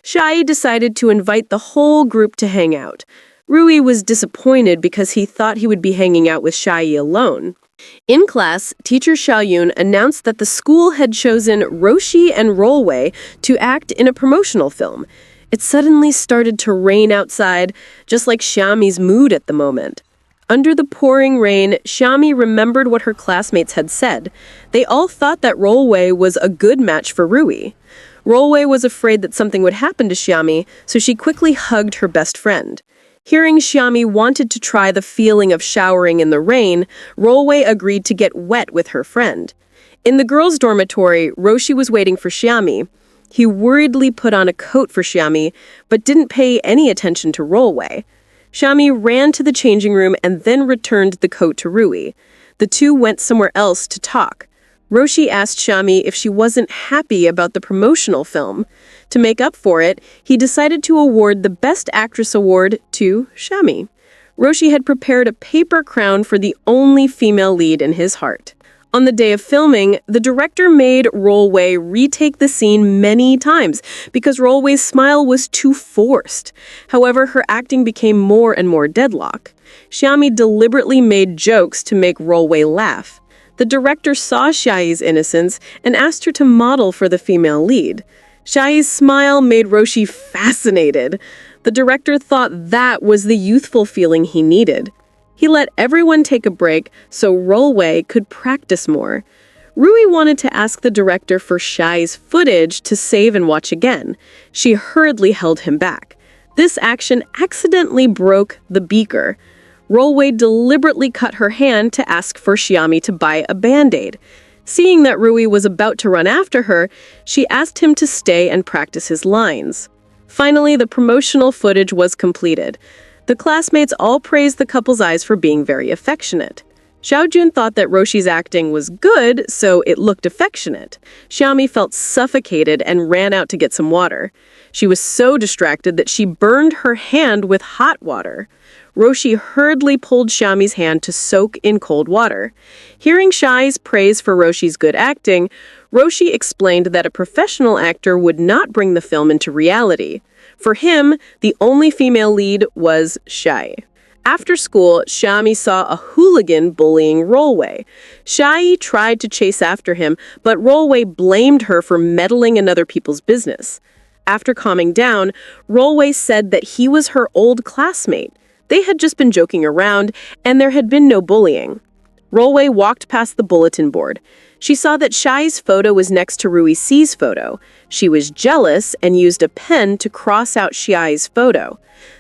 Shai decided to invite the whole group to hang out. Rui was disappointed because he thought he would be hanging out with Shai alone. In class, teacher Xiaoyun announced that the school had chosen Roshi and Rollway to act in a promotional film. It suddenly started to rain outside, just like Xiami's mood at the moment. Under the pouring rain, Xiami remembered what her classmates had said. They all thought that Rollway was a good match for Rui. Rollway was afraid that something would happen to Xiami, so she quickly hugged her best friend. Hearing Xiami wanted to try the feeling of showering in the rain, Rollway agreed to get wet with her friend. In the girls' dormitory, Roshi was waiting for Xiami. He worriedly put on a coat for Xiami, but didn't pay any attention to Rollway. Xiami ran to the changing room and then returned the coat to Rui. The two went somewhere else to talk. Roshi asked Xiami if she wasn't happy about the promotional film. To make up for it, he decided to award the Best Actress award to Xiami. Roshi had prepared a paper crown for the only female lead in his heart. On the day of filming, the director made Rollway retake the scene many times because Rollway's smile was too forced. However, her acting became more and more deadlock. Xiami deliberately made jokes to make Rollway laugh. The director saw Xiai's innocence and asked her to model for the female lead. Xiai's smile made Roshi fascinated. The director thought that was the youthful feeling he needed. He let everyone take a break so Rollway could practice more. Rui wanted to ask the director for Xiai's footage to save and watch again. She hurriedly held him back. This action accidentally broke the beaker. Rollway deliberately cut her hand to ask for Xiami to buy a Band-Aid. Seeing that Rui was about to run after her, she asked him to stay and practice his lines. Finally, the promotional footage was completed. The classmates all praised the couple's eyes for being very affectionate. Xiaojun thought that Roshi's acting was good, so it looked affectionate. Xiami felt suffocated and ran out to get some water. She was so distracted that she burned her hand with hot water. Roshi hurriedly pulled Xiami's hand to soak in cold water. Hearing Shai's praise for Roshi's good acting, Roshi explained that a professional actor would not bring the film into reality. For him, the only female lead was Shai. After school, Xiami saw a hooligan bullying Rollway. Shai tried to chase after him, but Rollway blamed her for meddling in other people's business. After calming down, Rollway said that he was her old classmate. They had just been joking around, and there had been no bullying. Rollway walked past the bulletin board. She saw that Shai's photo was next to Rui C's photo. She was jealous and used a pen to cross out Shai's photo.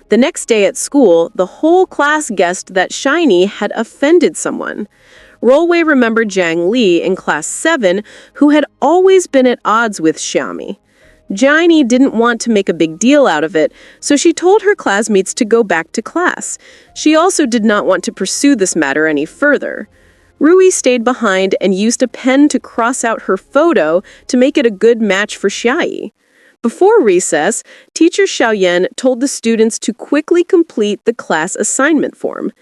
The next day at school, the whole class guessed that Shiny had offended someone. Rolway remembered Jiang Li in class 7, who had always been at odds with Xiaomi. Jiang didn't want to make a big deal out of it, so she told her classmates to go back to class. She also did not want to pursue this matter any further. Rui stayed behind and used a pen to cross out her photo to make it a good match for Xiai. Before recess, teacher Xiaoyan told the students to quickly complete the class assignment form.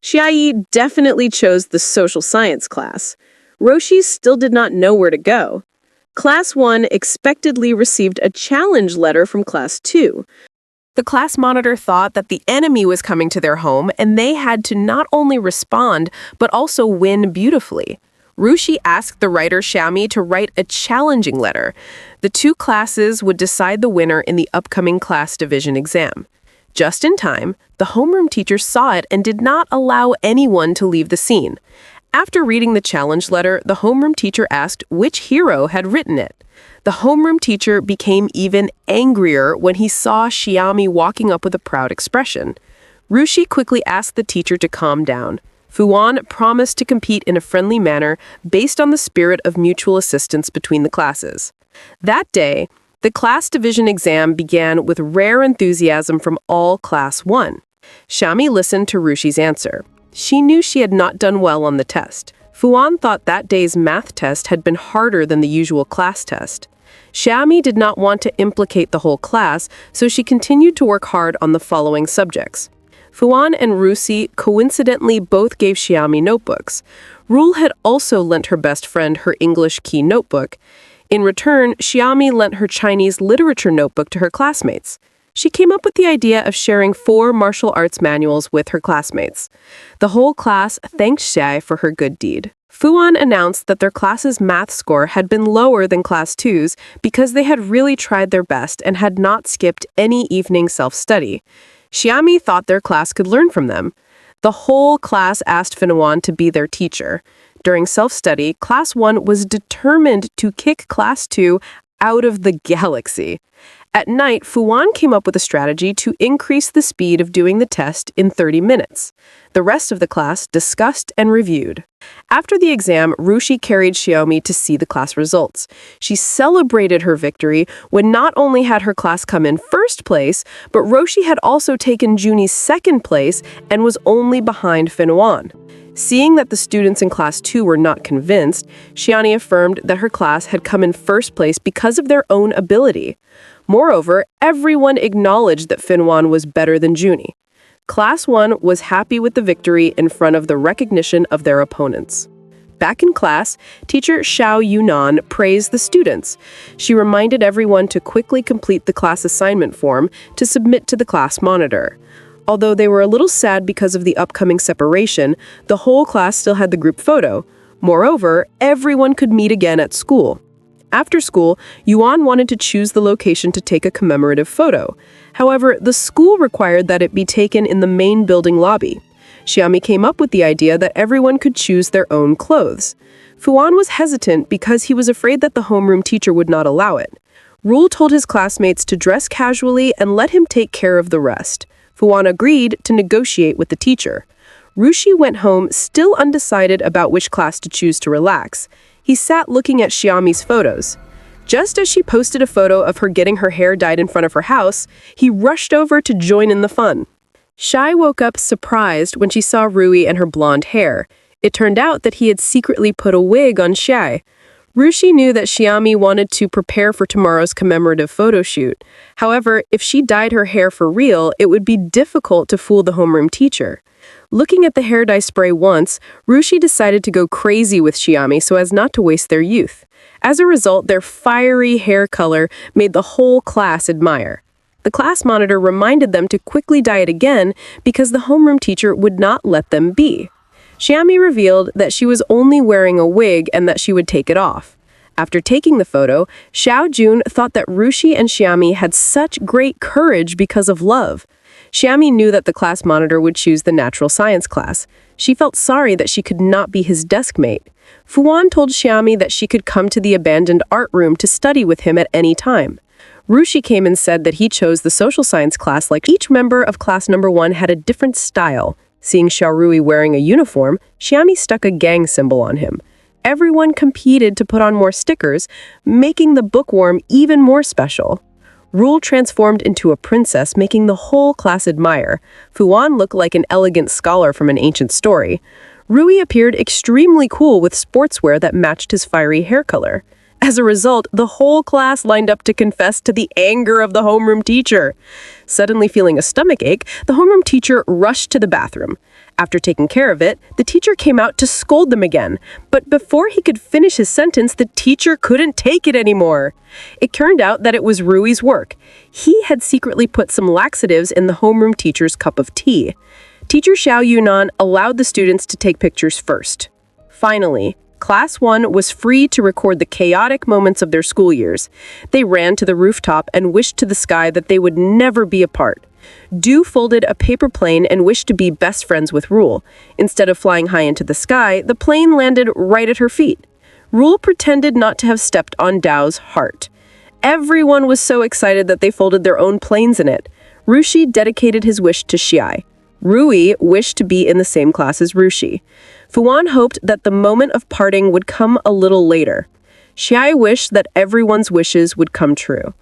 Xiai definitely chose the social science class. Roshi still did not know where to go. Class 1 expectedly received a challenge letter from Class 2. The class monitor thought that the enemy was coming to their home and they had to not only respond, but also win beautifully. Rushi asked the writer Xiaomi to write a challenging letter. The two classes would decide the winner in the upcoming class division exam. Just in time, the homeroom teacher saw it and did not allow anyone to leave the scene. After reading the challenge letter, the homeroom teacher asked which hero had written it. The homeroom teacher became even angrier when he saw Xiaomi walking up with a proud expression. Rushi quickly asked the teacher to calm down. Fuan promised to compete in a friendly manner based on the spirit of mutual assistance between the classes. That day, the class division exam began with rare enthusiasm from all Class 1. Xiaomi listened to Rushi's answer. She knew she had not done well on the test. Fuan thought that day's math test had been harder than the usual class test. Xiaomi did not want to implicate the whole class, so she continued to work hard on the following subjects. Fuan and Rusi coincidentally both gave Xiaomi notebooks. Rule had also lent her best friend her English key notebook. In return, Xiaomi lent her Chinese literature notebook to her classmates. She came up with the idea of sharing 4 martial arts manuals with her classmates. The whole class thanked Xiai for her good deed. Fuan announced that their class's math score had been lower than Class 2's because they had really tried their best and had not skipped any evening self-study. Xiaomi thought their class could learn from them. The whole class asked Fuan to be their teacher. During self-study, Class 1 was determined to kick Class 2 out of the galaxy. At night, Fuan came up with a strategy to increase the speed of doing the test in 30 minutes. The rest of the class discussed and reviewed. After the exam, Rushi carried Xiaomi to see the class results. She celebrated her victory when not only had her class come in first place, but Roshi had also taken Juni's second place and was only behind Fuan. Seeing that the students in Class 2 were not convinced, Xiani affirmed that her class had come in first place because of their own ability. Moreover, everyone acknowledged that Fuan was better than Juni. Class 1 was happy with the victory in front of the recognition of their opponents. Back in class, teacher Xiao Yunan praised the students. She reminded everyone to quickly complete the class assignment form to submit to the class monitor. Although they were a little sad because of the upcoming separation, the whole class still had the group photo. Moreover, everyone could meet again at school. After school, Yuan wanted to choose the location to take a commemorative photo. However, the school required that it be taken in the main building lobby. Xiaomi came up with the idea that everyone could choose their own clothes. Fuan was hesitant because he was afraid that the homeroom teacher would not allow it. Rule told his classmates to dress casually and let him take care of the rest. Fuan agreed to negotiate with the teacher. Rushi went home still undecided about which class to choose to relax. He sat looking at Xiaomi's photos. Just as she posted a photo of her getting her hair dyed in front of her house, he rushed over to join in the fun. Shai woke up surprised when she saw Rui and her blonde hair. It turned out that he had secretly put a wig on Shai. Rushi knew that Xiaomi wanted to prepare for tomorrow's commemorative photo shoot. However, if she dyed her hair for real, it would be difficult to fool the homeroom teacher. Looking at the hair dye spray once, Rushi decided to go crazy with Xiaomi so as not to waste their youth. As a result, their fiery hair color made the whole class admire. The class monitor reminded them to quickly dye it again because the homeroom teacher would not let them be. Xiaomi revealed that she was only wearing a wig and that she would take it off. After taking the photo, Xiao Jun thought that Rushi and Xiaomi had such great courage because of love. Xiami knew that the class monitor would choose the natural science class. She felt sorry that she could not be his desk mate. Fuan told Xiami that she could come to the abandoned art room to study with him at any time. Rushi came and said that he chose the social science class like each member of class number 1 had a different style. Seeing Xiaorui wearing a uniform, Xiami stuck a gang symbol on him. Everyone competed to put on more stickers, making the bookworm even more special. Rule transformed into a princess, making the whole class admire. Fuan looked like an elegant scholar from an ancient story. Rui appeared extremely cool with sportswear that matched his fiery hair color. As a result, the whole class lined up to confess to the anger of the homeroom teacher. Suddenly feeling a stomach ache, the homeroom teacher rushed to the bathroom. After taking care of it, the teacher came out to scold them again. But before he could finish his sentence, the teacher couldn't take it anymore. It turned out that it was Rui's work. He had secretly put some laxatives in the homeroom teacher's cup of tea. Teacher Xiao Yunan allowed the students to take pictures first. Finally, Class 1 was free to record the chaotic moments of their school years. They ran to the rooftop and wished to the sky that they would never be apart. Du folded a paper plane and wished to be best friends with Rule. Instead of flying high into the sky, the plane landed right at her feet. Rule pretended not to have stepped on Dao's heart. Everyone was so excited that they folded their own planes in it. Rushi dedicated his wish to Xiai. Rui wished to be in the same class as Rushi. Fuan hoped that the moment of parting would come a little later. Xiai wished that everyone's wishes would come true.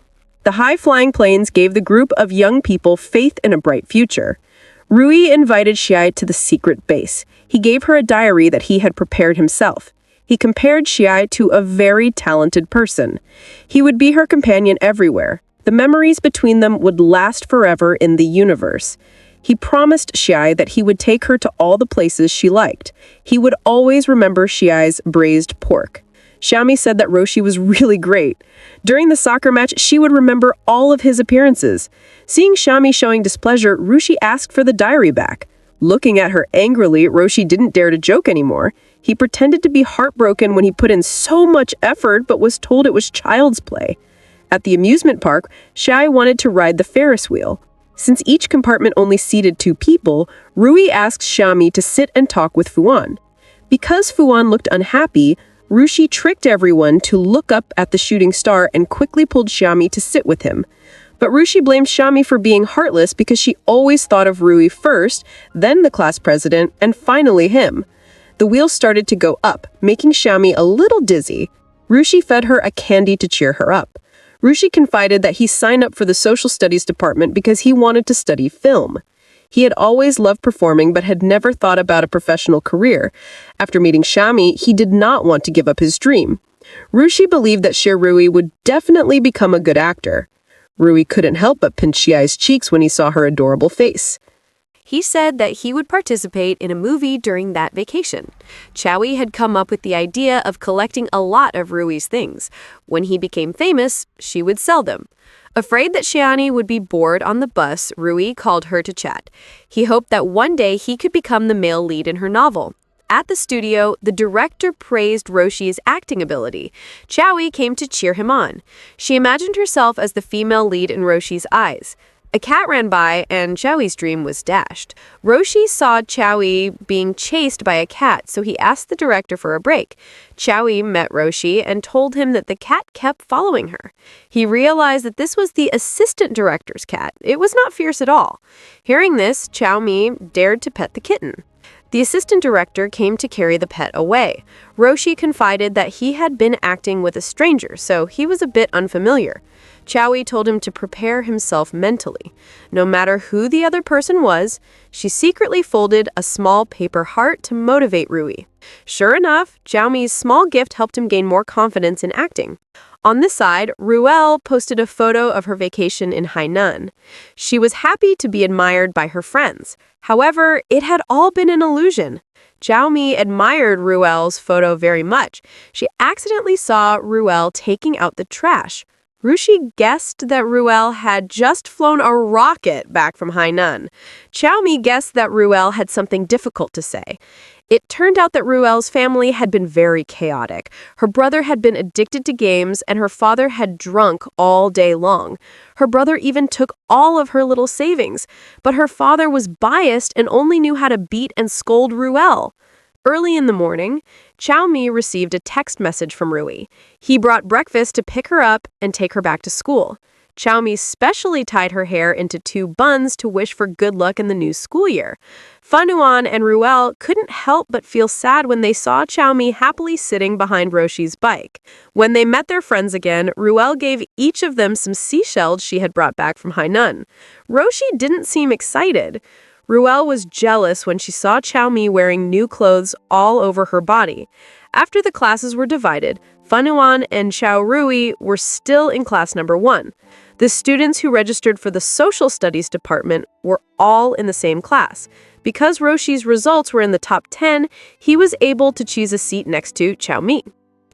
The high-flying planes gave the group of young people faith in a bright future. Rui invited Xiai to the secret base. He gave her a diary that he had prepared himself. He compared Xiai to a very talented person. He would be her companion everywhere. The memories between them would last forever in the universe. He promised Xiai that he would take her to all the places she liked. He would always remember Xiai's braised pork. Xiami said that Roshi was really great. During the soccer match, she would remember all of his appearances. Seeing Xiami showing displeasure, Rushi asked for the diary back. Looking at her angrily, Roshi didn't dare to joke anymore. He pretended to be heartbroken when he put in so much effort but was told it was child's play. At the amusement park, Xiai wanted to ride the Ferris wheel. Since each compartment only seated 2 people, Rui asked Xiami to sit and talk with Fuan. Because Fuan looked unhappy, Rushi tricked everyone to look up at the shooting star and quickly pulled Xiami to sit with him. But Rushi blamed Xiami for being heartless because she always thought of Rui first, then the class president, and finally him. The wheel started to go up, making Xiami a little dizzy. Rushi fed her a candy to cheer her up. Rushi confided that he signed up for the social studies department because he wanted to study film. He had always loved performing but had never thought about a professional career. After meeting Xiami, he did not want to give up his dream. Rushi believed that Rui would definitely become a good actor. Rui couldn't help but pinch Xiai's cheeks when he saw her adorable face. He said that he would participate in a movie during that vacation. Chowie had come up with the idea of collecting a lot of Rui's things. When he became famous, she would sell them. Afraid that Xiani would be bored on the bus, Rui called her to chat. He hoped that one day he could become the male lead in her novel. At the studio, the director praised Roshi's acting ability. Chowie came to cheer him on. She imagined herself as the female lead in Roshi's eyes. A cat ran by, and Chowie's dream was dashed. Roshi saw Chowie being chased by a cat, so he asked the director for a break. Chowie met Roshi and told him that the cat kept following her. He realized that this was the assistant director's cat. It was not fierce at all. Hearing this, Chow Mi dared to pet the kitten. The assistant director came to carry the pet away. Roshi confided that he had been acting with a stranger, so he was a bit unfamiliar. Chowie told him to prepare himself mentally. No matter who the other person was, she secretly folded a small paper heart to motivate Rui. Sure enough, Chow Mi's small gift helped him gain more confidence in acting. On the side, Ruel posted a photo of her vacation in Hainan. She was happy to be admired by her friends. However, it had all been an illusion. Chow Mi admired Ruel's photo very much. She accidentally saw Ruel taking out the trash. Rushi guessed that Ruel had just flown a rocket back from Hainan. Chow Mi guessed that Ruel had something difficult to say. It turned out that Ruel's family had been very chaotic. Her brother had been addicted to games, and her father had drunk all day long. Her brother even took all of her little savings, but her father was biased and only knew how to beat and scold Ruel. Early in the morning, Chao Mi received a text message from Rui. He brought breakfast to pick her up and take her back to school. Chao Mi specially tied her hair into 2 buns to wish for good luck in the new school year. Fanuan and Ruel couldn't help but feel sad when they saw Chao Mi happily sitting behind Roshi's bike. When they met their friends again, Ruel gave each of them some seashells she had brought back from Hainan. Roshi didn't seem excited. Ruel was jealous when she saw Chao Mi wearing new clothes all over her body. After the classes were divided, Fanuan and Chao Rui were still in class number 1. The students who registered for the social studies department were all in the same class. Because Roshi's results were in the top 10, he was able to choose a seat next to Chao Mi.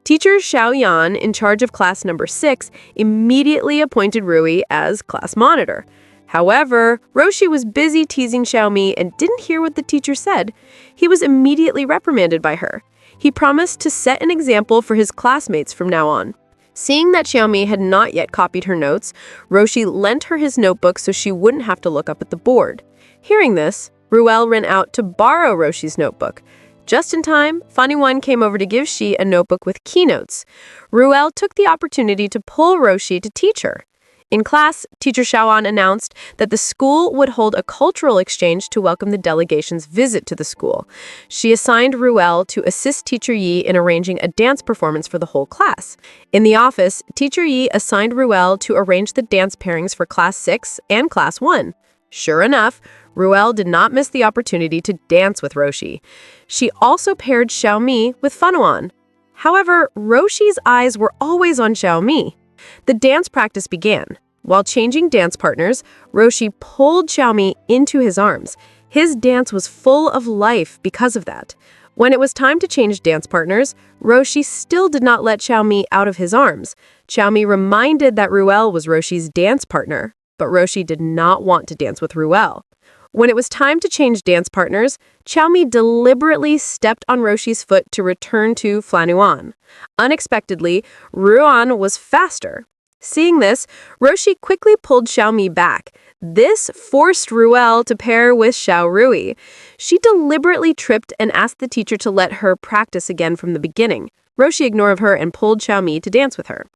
Teacher Xiao Yan, in charge of class number 6, immediately appointed Rui as class monitor. However, Roshi was busy teasing Xiao Mi and didn't hear what the teacher said. He was immediately reprimanded by her. He promised to set an example for his classmates from now on. Seeing that Xiao Mi had not yet copied her notes, Roshi lent her his notebook so she wouldn't have to look up at the board. Hearing this, Ruel ran out to borrow Roshi's notebook. Just in time, Fanuan came over to give Xi a notebook with keynotes. Ruel took the opportunity to pull Roshi to teach her. In class, Teacher Xiaoan announced that the school would hold a cultural exchange to welcome the delegation's visit to the school. She assigned Ruel to assist Teacher Yi in arranging a dance performance for the whole class. In the office, Teacher Yi assigned Ruel to arrange the dance pairings for Class 6 and Class 1. Sure enough, Ruel did not miss the opportunity to dance with Roshi. She also paired Xiao Mi with Fanuan. However, Roshi's eyes were always on Xiao Mi. The dance practice began. While changing dance partners, Roshi pulled Xiao Mi into his arms. His dance was full of life because of that. When it was time to change dance partners, Roshi still did not let Xiao Mi out of his arms. Xiao Mi reminded that Ruel was Roshi's dance partner, but Roshi did not want to dance with Ruel. When it was time to change dance partners, Xiao Mi deliberately stepped on Roshi's foot to return to Fanuan. Unexpectedly, Ruan was faster. Seeing this, Roshi quickly pulled Xiao Mi back. This forced Ruel to pair with Xiao Rui. She deliberately tripped and asked the teacher to let her practice again from the beginning. Roshi ignored her and pulled Xiao Mi to dance with her.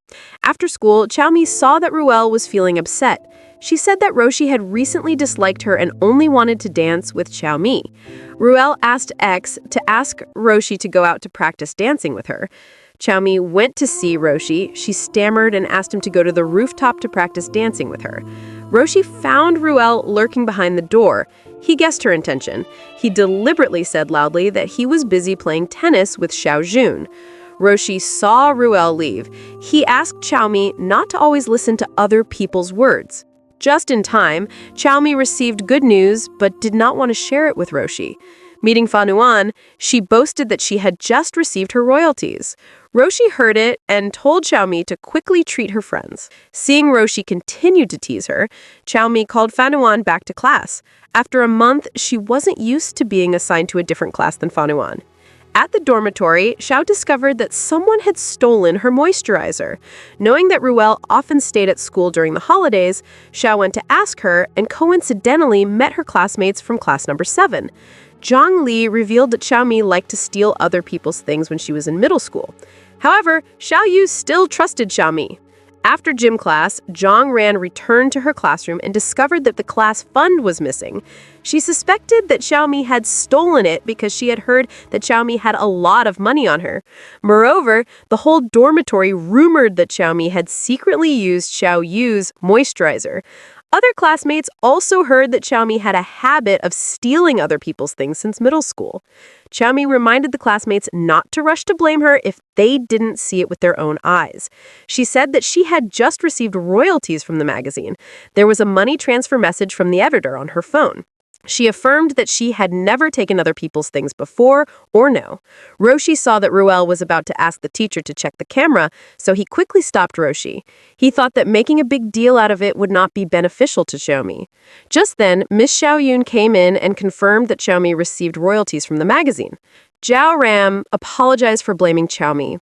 After school, Xiao Mi saw that Ruel was feeling upset. She said that Roshi had recently disliked her and only wanted to dance with Xiao Mi. Ruel asked X to ask Roshi to go out to practice dancing with her. Xiao Mi went to see Roshi. She stammered and asked him to go to the rooftop to practice dancing with her. Roshi found Ruel lurking behind the door. He guessed her intention. He deliberately said loudly that he was busy playing tennis with Xiao Jun. Roshi saw Ruel leave. He asked Xiao Mi not to always listen to other people's words. Just in time, Xiao Mi received good news but did not want to share it with Roshi. Meeting Fanuan, she boasted that she had just received her royalties. Roshi heard it and told Xiao Mi to quickly treat her friends. Seeing Roshi continue to tease her, Xiao Mi called Fanuan back to class. After a month, she wasn't used to being assigned to a different class than Fanuan. At the dormitory, Xiao discovered that someone had stolen her moisturizer. Knowing that Ruel often stayed at school during the holidays, Xiao went to ask her and coincidentally met her classmates from class number 7. Zhang Li revealed that Xiao Mi liked to steal other people's things when she was in middle school. However, Xiao Yu still trusted Xiao Mi. After gym class, Zhang Ran returned to her classroom and discovered that the class fund was missing. She suspected that Xiao Mi had stolen it because she had heard that Xiao Mi had a lot of money on her. Moreover, the whole dormitory rumored that Xiao Mi had secretly used Xiao Yu's moisturizer. Other classmates also heard that Xiao Mi had a habit of stealing other people's things since middle school. Xiao Mi reminded the classmates not to rush to blame her if they didn't see it with their own eyes. She said that she had just received royalties from the magazine. There was a money transfer message from the editor on her phone. She affirmed that she had never taken other people's things before or no. Roshi saw that Ruel was about to ask the teacher to check the camera, so he quickly stopped Roshi. He thought that making a big deal out of it would not be beneficial to Xiao Mi. Just then, Miss Xiao Yun came in and confirmed that Xiao Mi received royalties from the magazine. Zhao Ram apologized for blaming Xiaomi.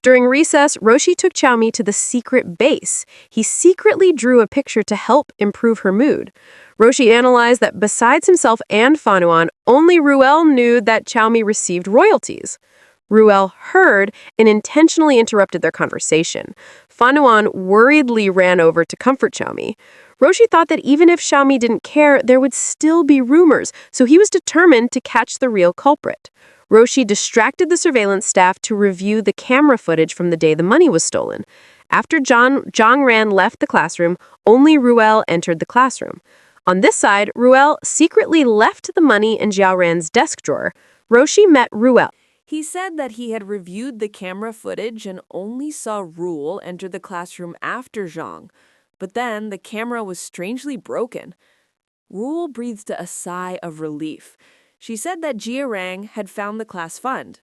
During recess, Roshi took Xiaomi to the secret base. He secretly drew a picture to help improve her mood. Roshi analyzed that besides himself and Fanuan, only Ruel knew that Xiaomi received royalties. Ruel heard and intentionally interrupted their conversation. Fanuan worriedly ran over to comfort Xiaomi. Roshi thought that even if Xiaomi didn't care, there would still be rumors, so he was determined to catch the real culprit. Roshi distracted the surveillance staff to review the camera footage from the day the money was stolen. After Zhang Ran left the classroom, only Ruel entered the classroom. On this side, Ruel secretly left the money in Zhao Ran's desk drawer. Roshi met Ruel. He said that he had reviewed the camera footage and only saw Rule enter the classroom after Zhang. But then the camera was strangely broken. Rule breathed a sigh of relief. She said that Jia Rang had found the class fund.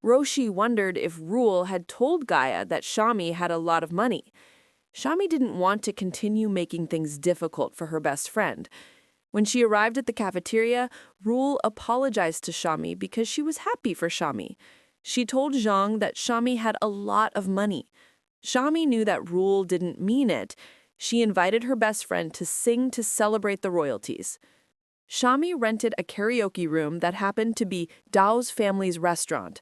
Roshi wondered if Rule had told Gaia that Shami had a lot of money. Shami didn't want to continue making things difficult for her best friend. When she arrived at the cafeteria, Rule apologized to Shami because she was happy for Shami. She told Zhang that Shami had a lot of money. Shami knew that Rule didn't mean it. She invited her best friend to sing to celebrate the royalties. Shami rented a karaoke room that happened to be Dao's family's restaurant.